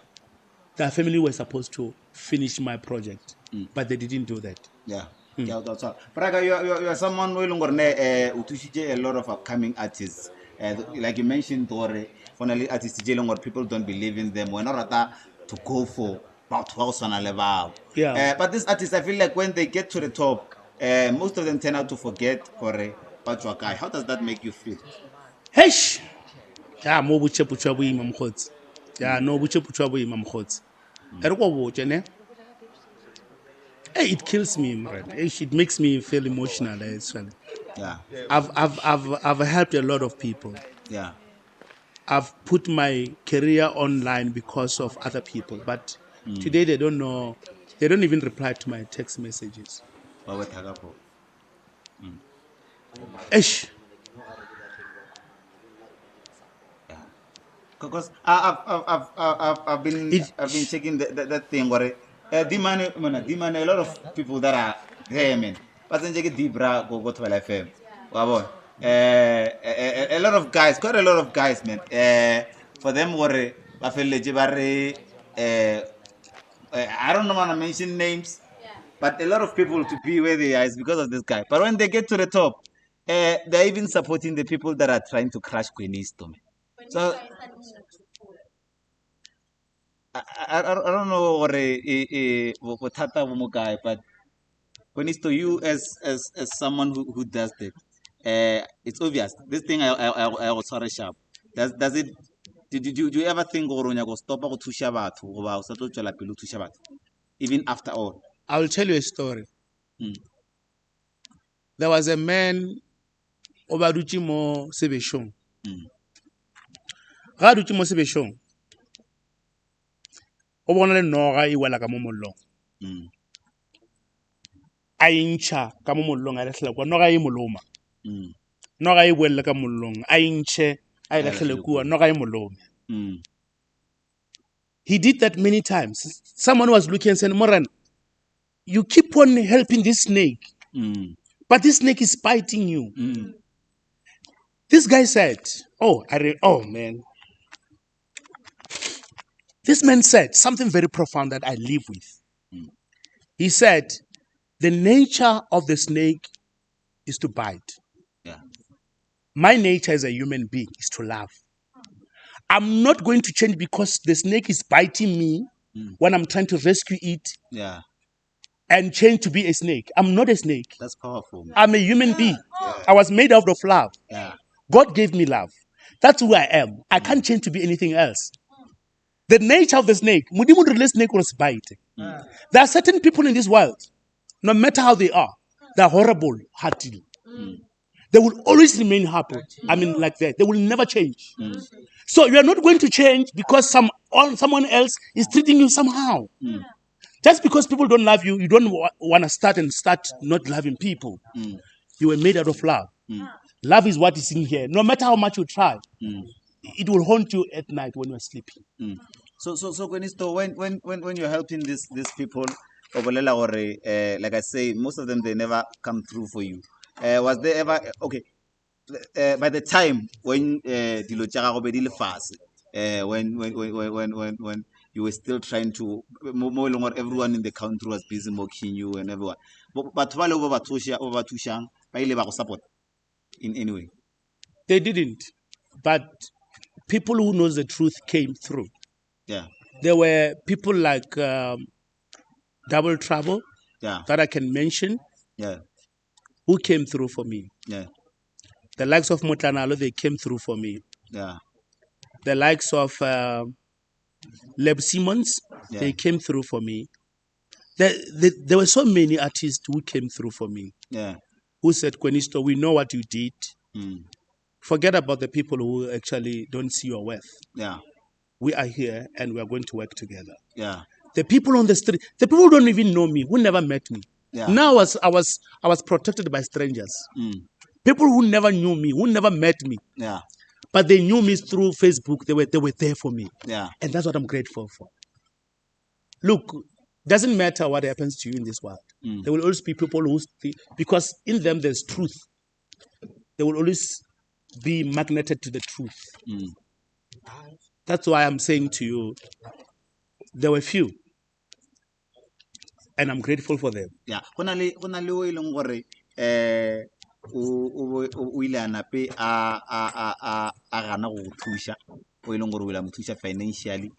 Their family were supposed to finish my project, but they didn't do that. Yeah. But you are someone who a lot of upcoming artists. Like you mentioned, finally artists people don't believe in them. We're not to go for about 1,000 level. Yeah. But these artists, I feel like when they get to the top, most of them turn out to forget Pachuakai. How does that make you feel? Hesh! Yeah, mo buche bo ima mkhotsi. Yeah, no buche bo ima mkhotsi. Hey, it kills me, man. It makes me feel emotional actually. Yeah. I've helped a lot of people. Yeah. I've put my career online because of other people, but today they don't know. They don't even reply to my text messages. Yeah. Because I've been checking that thing where the man a lot of people that are there, man. But then check deep go to FM. A lot of guys, quite a lot of guys, man. For them were I feel like I don't want to mention names, but a lot of people to be where they are is because of this guy. But when they get to the top, they're even supporting the people that are trying to crash Kwenisto. So I don't know what guy, but Kwenisto, you as someone who does that, it's obvious. This thing I was sorry sharp. Does it? Did you ever think go stop go tusha batho go ba o sa tlo tswela pele tusha batho even after all? I will tell you a story. There was a man over mo Shebeshong. Ga dutse mo Shebeshong. O bona le noga e wela ka mo mollong. A incha ka mo mollong a latlhela kwa noga e moloma. Noga e wela ka mollong a inche a latlhela kwa noga e moloma. He did that many times. Someone was looking and saying, Moran, you keep on helping this snake, but this snake is biting you. This guy said, oh man. This man said something very profound that I live with. He said, the nature of the snake is to bite. Yeah. My nature as a human being is to love. I'm not going to change because the snake is biting me when I'm trying to rescue it. Yeah. And change to be a snake. I'm not a snake. That's powerful. I'm a human being. I was made out of love. Yeah. God gave me love. That's who I am. I can't change to be anything else. The nature of the snake, snake was bite. There are certain people in this world, no matter how they are, they're horrible, hearted. They will always remain happy. I mean, like that. They will never change. So you are not going to change because someone else is treating you somehow. Just because people don't love you, you don't want to start not loving people. You were made out of love. Love is what is in here. No matter how much you try, it will haunt you at night when you're sleeping. So Kwenisto, when you're helping these people, like I say, most of them they never come through for you. Was there ever by the time when when you were still trying to more longer, everyone in the country was busy mocking you and everyone. But over support in any way. They didn't. But people who knows the truth came through. Yeah. There were people like Double Trouble that I can mention. Yeah. Who came through for me. Yeah. The likes of Motlanalo, they came through for me. Yeah. The likes of Leb Simmons, they came through for me. There were so many artists who came through for me. Yeah. Who said, Kwenisto, we know what you did. Forget about the people who actually don't see your worth. Yeah. We are here and we are going to work together. Yeah. The people on the street, the people who don't even know me, who never met me. Yeah. Now I was protected by strangers. People who never knew me, who never met me. Yeah. But they knew me through Facebook. They were there for me. Yeah. And that's what I'm grateful for. Look, doesn't matter what happens to you in this world. There will always be people who because in them there's truth. They will always be magneted to the truth. That's why I'm saying to you, there were few. And I'm grateful for them. Yeah. O ile a nape a gana go thusha o ile gore o ile mo thusha financially,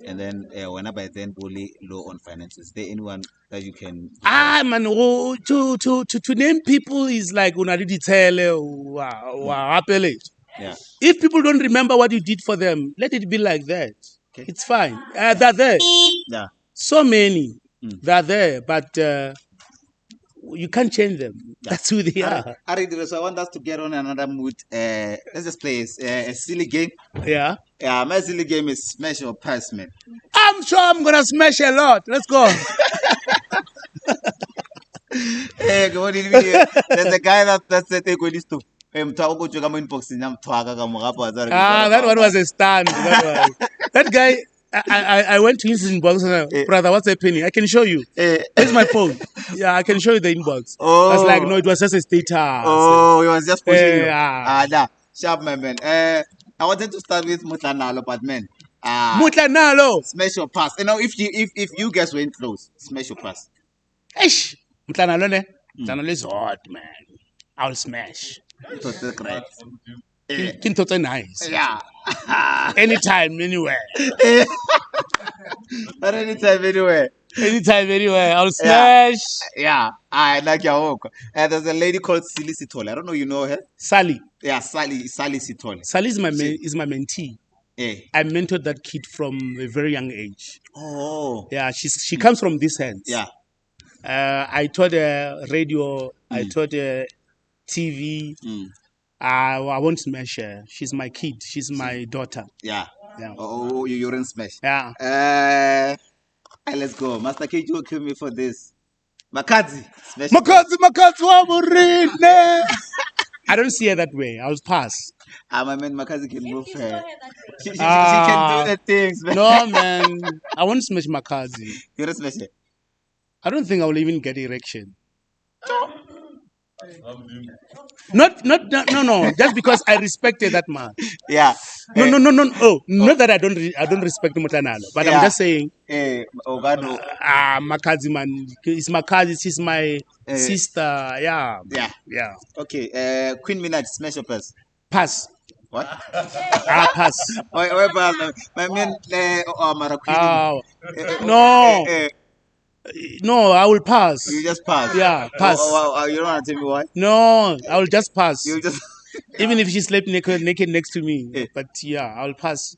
and then when by then only low on finances. Is there anyone that you can man, to name people is like yeah. If people don't remember what you did for them, let it be like that. Okay. It's fine. They're there. Yeah. So many. They're there, but you can't change them. Yeah. That's who they are. So I want us to get on another mood. Let's just play a silly game. Yeah. Yeah, my silly game is smash or pass, man. I'm sure I'm gonna smash a lot. Let's go. Hey, good evening. There's a guy that said Kwenisto. That one was a stunt. That guy, I went to his inbox and brother, what's happening? I can show you. Here's my phone. Yeah, I can show you the inbox. I was like, no, it was just a status. Oh, he was just pushing you. Yeah. Sharp, man. I wanted to start with Mutlanalo, but man. Mutlanalo. Smash or pass. You know, if you guys went close, smash or pass. Eish. Mutlanalo ne? Mutlanalo is hot, man. I'll smash. Total great. Total nice. Yeah. Anytime, anywhere. But anytime, anywhere. Anytime, anywhere. I'll smash. Yeah. I like your work. There's a lady called Silly Sitole. I don't know, you know her? Sally. Yeah, Sally Sitole. Sally is my mentee. Yeah. I mentored that kid from a very young age. Oh. Yeah, she comes from this hands. Yeah. I taught her radio. I taught her TV. I won't smash her. She's my kid. She's my daughter. Yeah. Yeah. Oh, you wouldn't smash. Yeah. Let's go. Master KG will kill me for this. Makadzi. Makadzi wa Murine. I don't see her that way. I'll pass. My man Makadzi can move her. She can do the things, man. No, man. I won't smash Makadzi. You don't smash it? I don't think I will even get erection. No. Just because I respected that man. Yeah. No. Oh, not that I don't respect Mutlanalo, but I'm just saying. Makadzi man, it's Makadzi. She's my sister. Yeah. Yeah. Okay. Queen Minaj, smash or pass? Pass. What? Pass. Why pass? My man, Queen. No. No, I will pass. You just pass. Yeah, pass. You don't want to tell me why? No, I will just pass. You just even if she slept naked next to me. But yeah, I'll pass.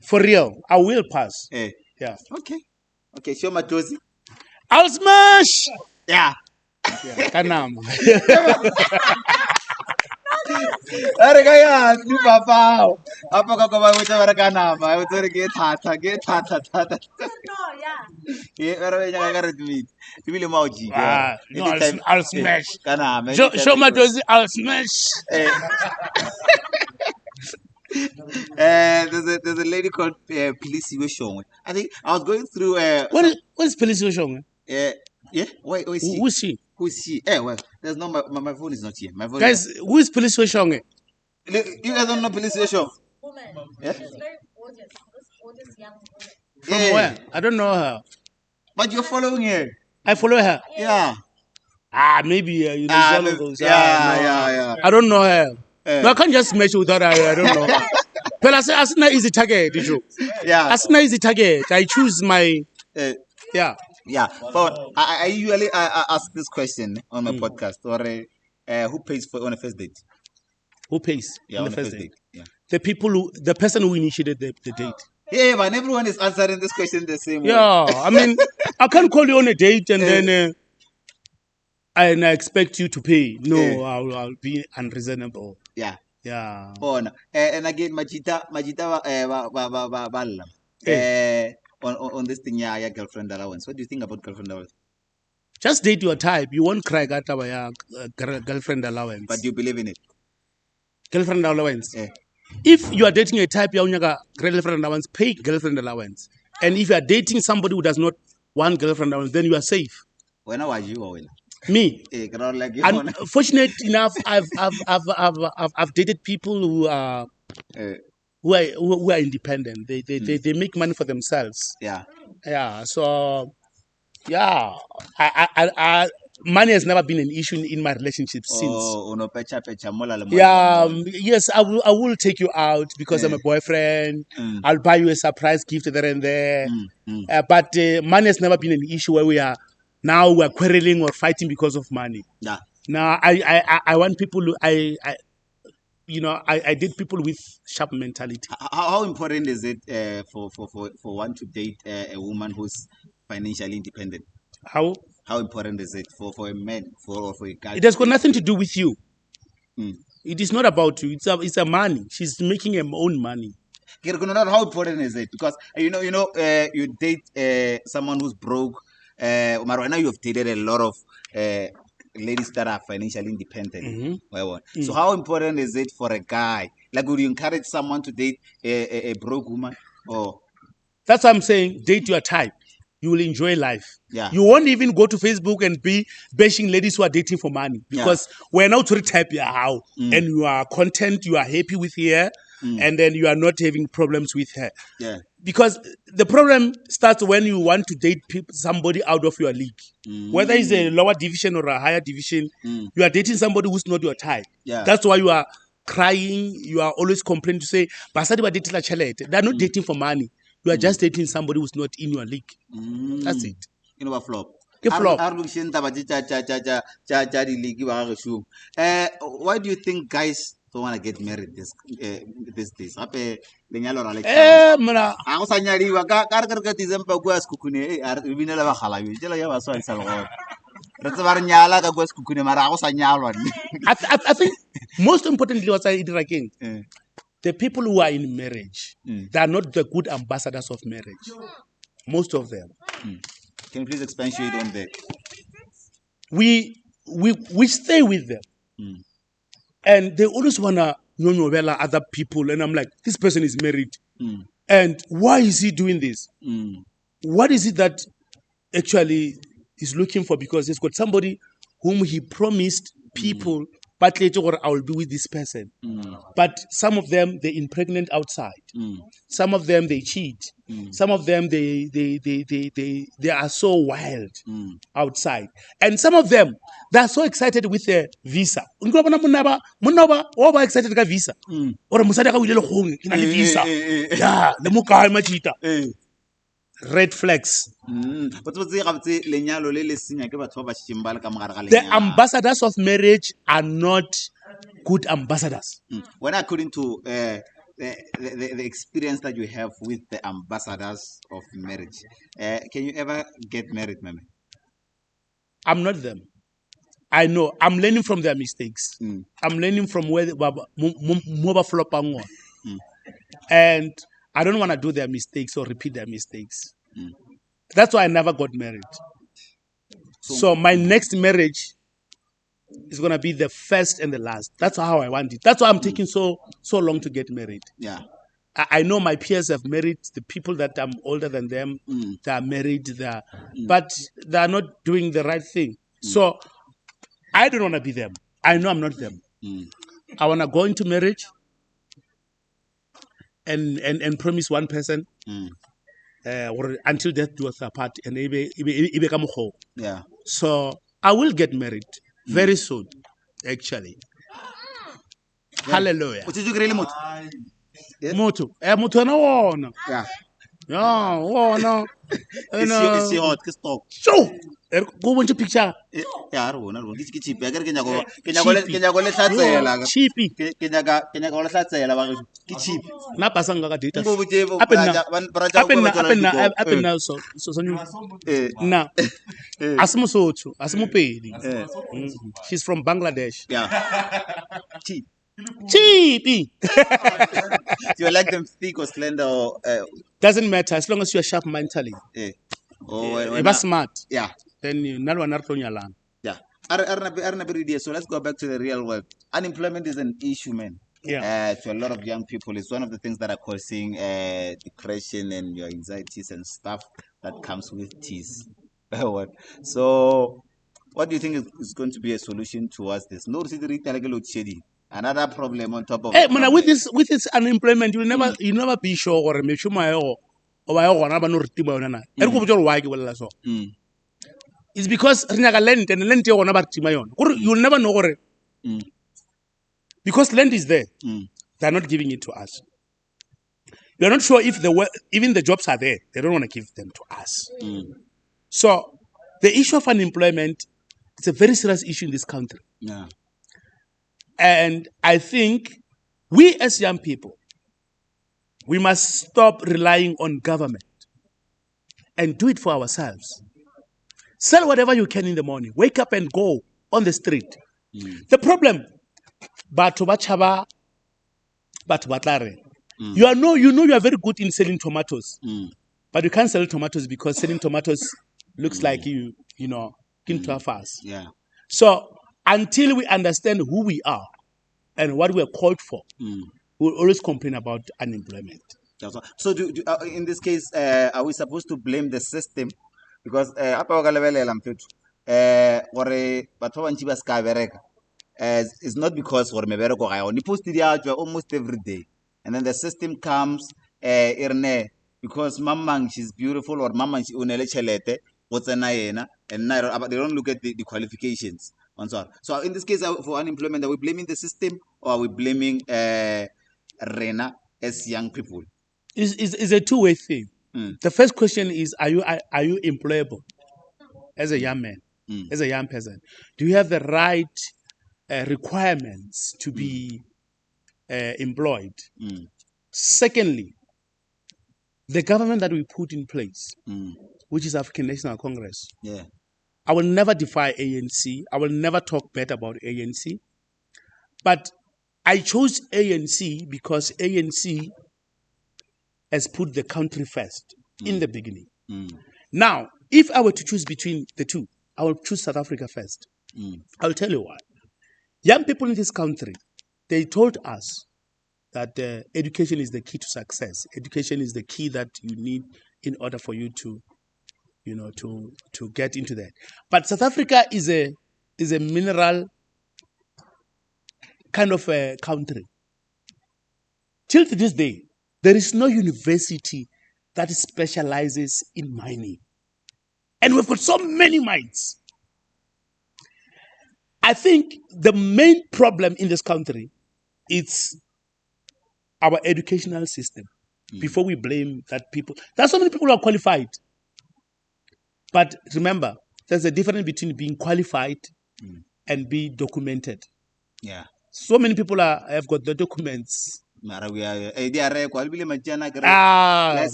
For real, I will pass. Yeah. Okay. Show my Josie. I'll smash. Yeah. Kanam. Are kaya ni papa. Apa ka ba mo tawara kana ba? Ito re get thata. No, yeah. Yeah, pero nya ka red meat. Tibili mauji. No, I'll smash. Kana. Show my Josie, I'll smash. There's a lady called Kwenisto Mphe. I think I was going through what is Kwenisto Mphe? Yeah. Wait, see. Who is she? Who is she? Well, there's no my phone is not here. My phone. Guys, who is Kwenisto Mphe? You guys don't know Kwenisto Mphe? Woman. Yeah? She's very gorgeous. This gorgeous young woman. From where? I don't know her. But you're following her. I follow her. Yeah. Maybe you know those. Yeah. I don't know her. No, I can't just match without her. I don't know. But asina easy target, did you? Yeah. Asina easy target. I choose my. Yeah. Yeah. But I usually ask this question on my podcast. Or who pays for on a first date? Who pays? Yeah, on the first date. Yeah. The person who initiated the date. Yeah, but everyone is answering this question the same way. Yeah, I mean, I can't call you on a date and then and I expect you to pay. No, I'll be unreasonable. Yeah. Yeah. Oh, no. And again, Majita on this thing, yeah, girlfriend allowance. What do you think about girlfriend allowance? Just date your type. You won't cry at our girlfriend allowance. But do you believe in it? Girlfriend allowance. Yeah. If you are dating a type, you girlfriend allowance, pay girlfriend allowance. And if you are dating somebody who does not want girlfriend allowance, then you are safe. When are you or when? Me. Fortunate enough, I've dated people who are independent. They make money for themselves. Yeah. Yeah. So yeah, money has never been an issue in my relationship since. Yeah. Yes, I will take you out because I'm a boyfriend. I'll buy you a surprise gift there and there. But money has never been an issue where we're quarreling or fighting because of money. Yeah. Now I want people I date people with sharp mentality. How important is it for one to date a woman who's financially independent? How important is it for a man for a guy? It has got nothing to do with you. It is not about you. It's a money. She's making her own money. How important is it? Because you date someone who's broke. Right now you've dated a lot of ladies that are financially independent. So how important is it for a guy? Like, would you encourage someone to date a broke woman? Or that's what I'm saying. Date your type. You will enjoy life. Yeah. You won't even go to Facebook and be bashing ladies who are dating for money, because we're now to type how and you are content, you are happy with her, and then you are not having problems with her. Yeah. Because the problem starts when you want to date somebody out of your league. Whether it's a lower division or a higher division, you are dating somebody who's not your type. Yeah. That's why you are crying, you are always complaining to say, Basadi ba dating la chelete. They're not dating for money. You are just dating somebody who's not in your league. That's it. You know what flop? Flop. Why do you think guys don't want to get married these days? I think most importantly, what's again, the people who are in marriage, they are not the good ambassadors of marriage. Most of them. Can you please expatiate on that? We stay with them, and they always wanna know other people, and I'm like, this person is married, and why is he doing this? What is it that actually he's looking for? Because he's got somebody whom he promised people, but later or I will be with this person. But some of them they impregnate outside. Some of them they cheat. Some of them they are so wild outside. And some of them they are so excited with their visa. Excited with visa. Or visa. Yeah, the muka machita. Red flags. The ambassadors of marriage are not good ambassadors. When according to the experience that you have with the ambassadors of marriage, can you ever get married, Mame? I'm not them. I know. I'm learning from their mistakes. I'm learning from where Moba flopping on. And I don't want to do their mistakes or repeat their mistakes. That's why I never got married. So my next marriage is going to be the first and the last. That's how I want it. That's why I'm taking so long to get married. Yeah. I know my peers have married, the people that I'm older than them, they are married, but they are not doing the right thing. So I don't want to be them. I know I'm not them. I want to go into marriage and promise one person or until death do us apart. And yeah. So I will get married very soon, actually. Hallelujah. Motho. Motho na wona. Yeah. Yeah, wona. Is she hot? Stop. So, go watch a picture. Yeah, cheap. Cheapy. Cheap. Na pasanga ka data. Apena so na. Asmopedi. She's from Bangladesh. Yeah. Cheap. Cheapy. You like them thick or slender or doesn't matter as long as you are sharp mentally. Yeah. Or smart. Yeah. Then you not one land. Yeah. So let's go back to the real world. Unemployment is an issue, man. Yeah. To a lot of young people, it's one of the things that are causing depression and your anxieties and stuff that comes with teas. So, what do you think is going to be a solution towards this? No, another problem on top of. Hey, man, with this unemployment, you'll never be sure or make sure it's because you'll never know. Because land is there, they're not giving it to us. You're not sure if even the jobs are there. They don't want to give them to us. So the issue of unemployment is a very serious issue in this country. Yeah. And I think we as young people, we must stop relying on government and do it for ourselves. Sell whatever you can in the morning. Wake up and go on the street. The problem, you know you are very good in selling tomatoes, but you can't sell tomatoes because selling tomatoes looks like you know into a fast. Yeah. So until we understand who we are and what we are called for, we'll always complain about unemployment. So in this case, are we supposed to blame the system? Because it's not because we post it almost every day, and then the system comes because mamang she's beautiful or mamang she unele chelete what's and they don't look at the qualifications. So in this case, for unemployment, are we blaming the system or are we blaming Rena as young people? It's a two-way thing. The first question is, are you employable as a young man, as a young person? Do you have the right requirements to be employed? Secondly, the government that we put in place, which is African National Congress. I will never defy ANC. I will never talk bad about ANC. But I chose ANC because ANC has put the country first in the beginning. Now, if I were to choose between the two, I will choose South Africa first. I'll tell you why. Young people in this country, they told us that education is the key to success. Education is the key that you need in order for you to, to get into that. But South Africa is a mineral kind of a country. Till to this day, there is no university that specializes in mining. And we've got so many mines. I think the main problem in this country is our educational system. Before we blame that people, there are so many people who are qualified. But remember, there's a difference between being qualified and being documented. So many people have got the documents.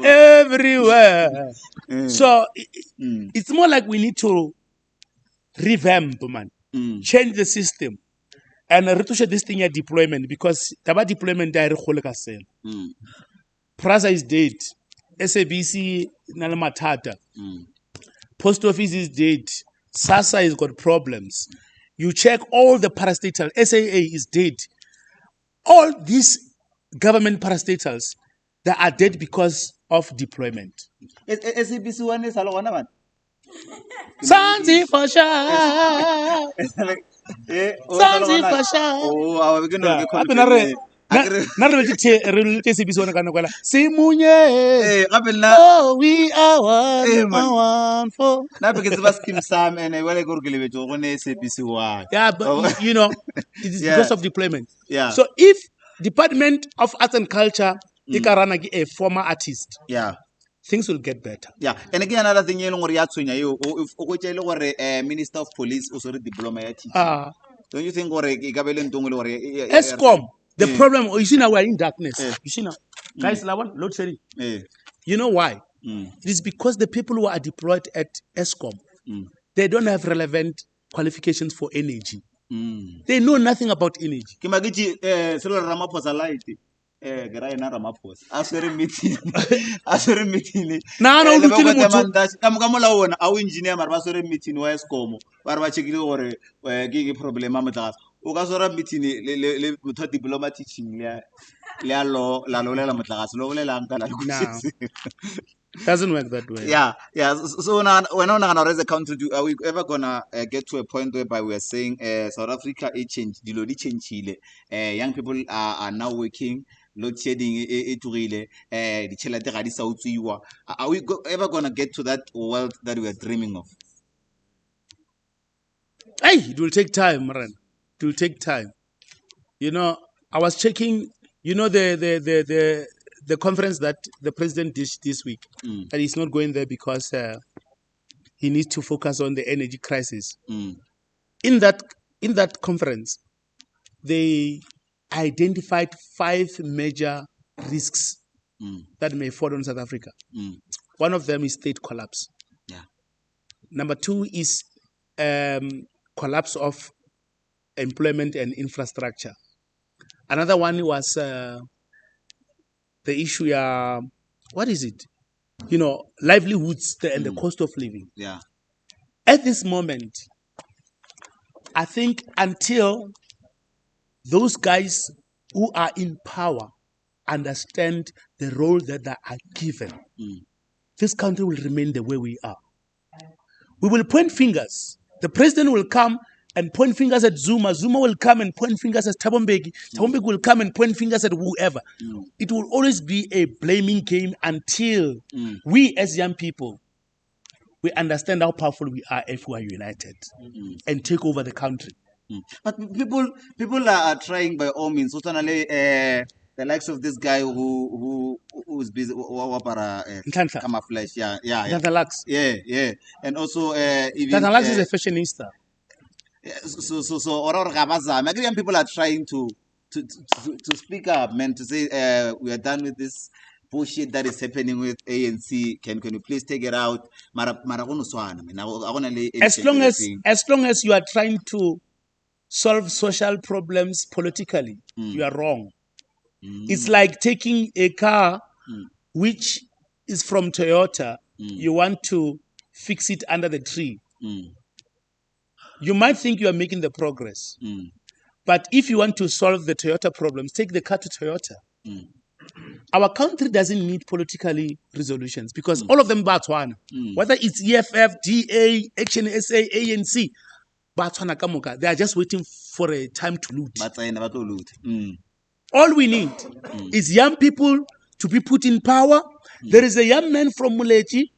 Everywhere. So it's more like we need to revamp, man, change the system, and retouch this thing at deployment, because the deployment there Prasa is dead, SABC Nalamatata, Post Office is dead, SASA has got problems. You check all the parastatals, SAA is dead. All these government parastatals, they are dead because of deployment. SABC one is one. Sanzi for sure. Sanzi for sure. Oh, we're going to oh, we are one for. Yeah, but it is because of deployment. Yeah. So if Department of Arts and Culture, Ikaranagi a former artist, things will get better. Yeah, and again another thing, Minister of Police also diploma. Don't you think ESCOM? The problem, you see now we're in darkness. You see now, guys, load shedding. You know why? It is because the people who are deployed at ESCOM, they don't have relevant qualifications for energy. They know nothing about energy. Doesn't work that way. Yeah. So now, when as a country, are we ever gonna get to a point whereby we are saying South Africa change, young people are now working, load shedding are we ever gonna get to that world that we are dreaming of? Hey, it will take time, Maran. It will take time. I was checking, the conference that the president did this week, and he's not going there because he needs to focus on the energy crisis. In that conference, they identified 5 major risks that may fall on South Africa. One of them is state collapse. Number 2 is collapse of employment and infrastructure. Another one was the issue, what is it? Livelihoods and the cost of living. At this moment, I think until those guys who are in power understand the role that they are given, this country will remain the way we are. We will point fingers. The president will come and point fingers at Zuma. Zuma will come and point fingers at Thabo Mbeki. Thabo Mbeki will come and point fingers at whoever. It will always be a blaming game until we as young people, we understand how powerful we are if we are united and take over the country. But people are trying by all means. The likes of this guy who's busy camouflage. Yeah. Yeah. And also even Lux is a fashionista. So young people are trying to speak up, man, to say we are done with this bullshit that is happening with ANC. Can you please take it out? As long as you are trying to solve social problems politically, you are wrong. It's like taking a car which is from Toyota. You want to fix it under the tree. You might think you are making the progress. But if you want to solve the Toyota problems, take the car to Toyota. Our country doesn't need politically resolutions because all of them Batswana. Whether it's EFF, DA, Action SA, ANC, Batswana Kamuka, they are just waiting for a time to loot. All we need is young people to be put in power. There is a young man from Muleji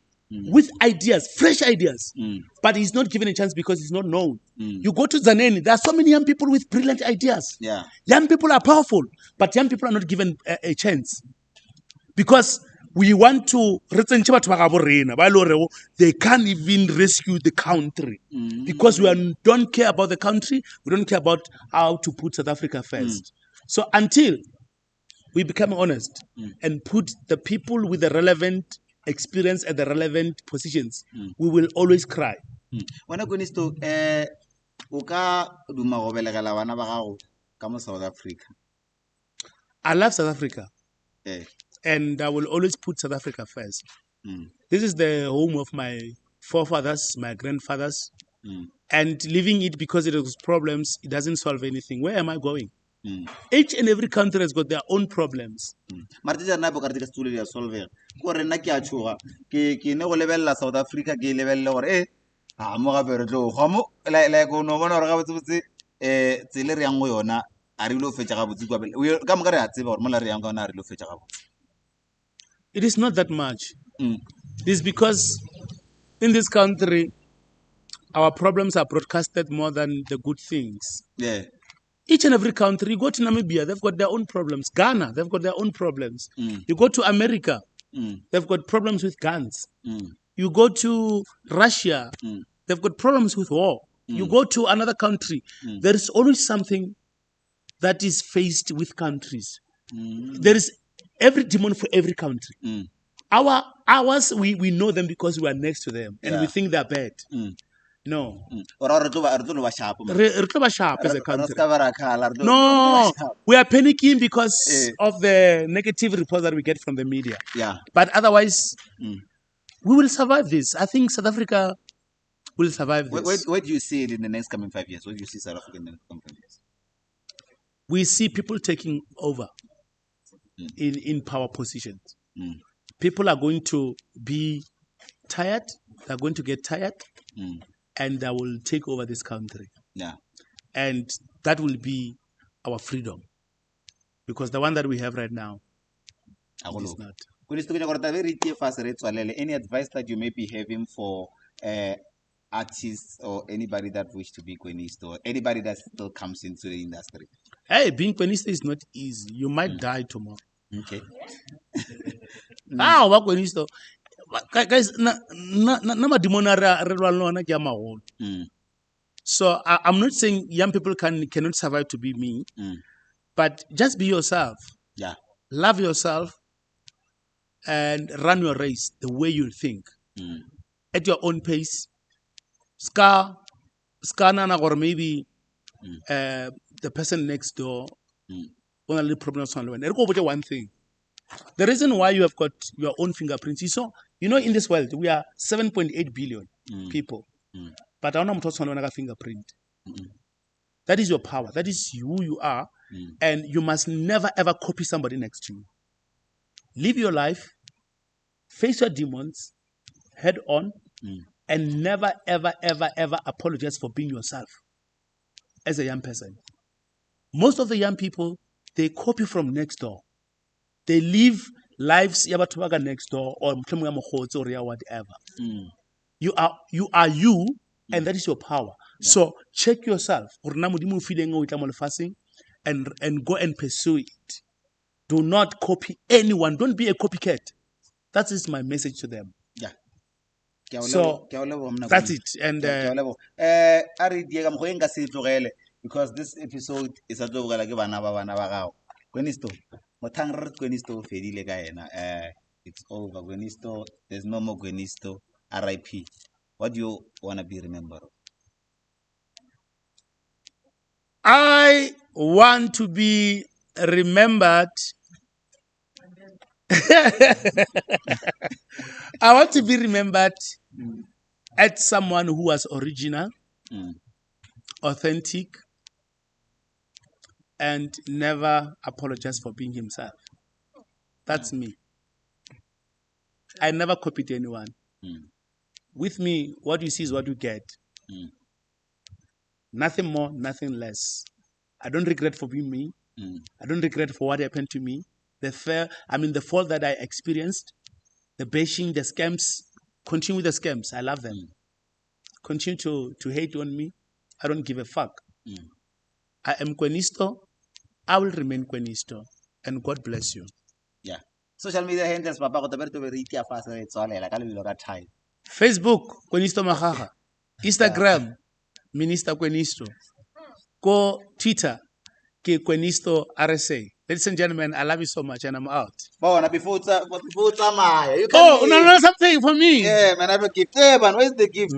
with ideas, fresh ideas, but he's not given a chance because he's not known. You go to Zaneni, there are so many young people with brilliant ideas. Young people are powerful, but young people are not given a chance because we want to. They can't even rescue the country because we don't care about the country. We don't care about how to put South Africa first. So until we become honest and put the people with the relevant experience at the relevant positions, we will always cry. Kwenisto, South Africa. I love South Africa. And I will always put South Africa first. This is the home of my forefathers, my grandfathers. And leaving it because it has problems, it doesn't solve anything. Where am I going? Each and every country has got their own problems. South Africa it is not that much. It is because in this country, our problems are broadcasted more than the good things. Each and every country, you go to Namibia, they've got their own problems. Ghana, they've got their own problems. You go to America, they've got problems with guns. You go to Russia, they've got problems with war. You go to another country, there is always something that is faced with countries. There is every demon for every country. Ours, we know them because we are next to them and we think they're bad. No. Re sharp as a country. No, we are panicking because of the negative reports that we get from the media. But otherwise, we will survive this. I think South Africa will survive this. Where do you see it in the next coming 5 years? Where do you see South Africa in the next coming 5 years? We see people taking over in power positions. People are going to be tired. They're going to get tired. And they will take over this country. And that will be our freedom. Because the one that we have right now is not. Any advice that you may be having for artists or anybody that wish to be Kwenisto, or anybody that still comes into the industry? Hey, being Kwenisto is not easy. You might die tomorrow. Okay. Kwenisto. Guys, so I'm not saying young people cannot survive to be me, but just be yourself. Love yourself and run your race the way you think, at your own pace. Or maybe the person next door only problems on one thing. The reason why you have got your own fingerprints is so, in this world, we are 7.8 billion people. But I don't know a fingerprint. That is your power. That is who you are. And you must never ever copy somebody next to you. Live your life, face your demons, head on, and never ever ever ever apologize for being yourself as a young person. Most of the young people, they copy from next door. They live lives yabatwaga next door or whatever. You are you, and that is your power. So check yourself. And go and pursue it. Do not copy anyone. Don't be a copycat. That is my message to them. Yeah. So that's it. And because this episode is a joke like Kwenisto. Kwenisto fedile ka ena. It's over. Kwenisto, there's no more Kwenisto. RIP. What do you want to be remembered? I want to be remembered. I want to be remembered as someone who was original, authentic, and never apologized for being himself. That's me. I never copied anyone. With me, what you see is what you get. Nothing more, nothing less. I don't regret for being me. I don't regret for what happened to me. The fault that I experienced, the bashing, the scams. Continue with the scams. I love them. Continue to hate on me. I don't give a fuck. I am Kwenisto. I will remain Kwenisto. And God bless you. Yeah. Social media handles, Papa, Facebook, Kwenisto Makgakga. Instagram, Minister Kwenisto. Go Twitter, Kwenisto RSA. Ladies and gentlemen, I love you so much and I'm out. Before no, something for me. Yeah, man, I have a gift. Yeah, man, where's the gift?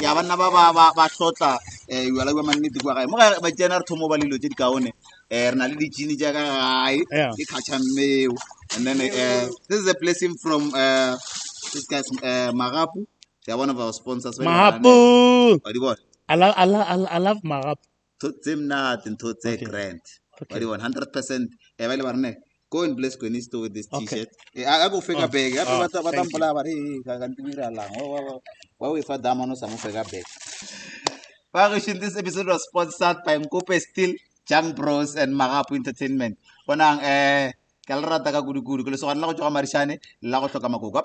Ya bana ba hlotla wa la ba nnete kwa gae mo ga ba tsena re thomo ba lilo tse di kaone re na le di gene ja ka gae ke khatsha mmeo. And then this is a blessing from this guy's Magapu. They are one of our sponsors. Magapu. I love Magapu. Totsemnat and Totse Grant. 100%. Go and bless Kwenisto with this t-shirt. I go figure bag. This episode was sponsored by Mkope Steel, Jang Bros, and Magapu Entertainment. Up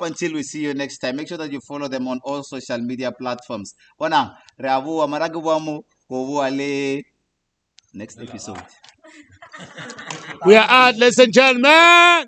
until we see you next time, make sure that you follow them on all social media platforms. Next episode. We are out, ladies and gentlemen.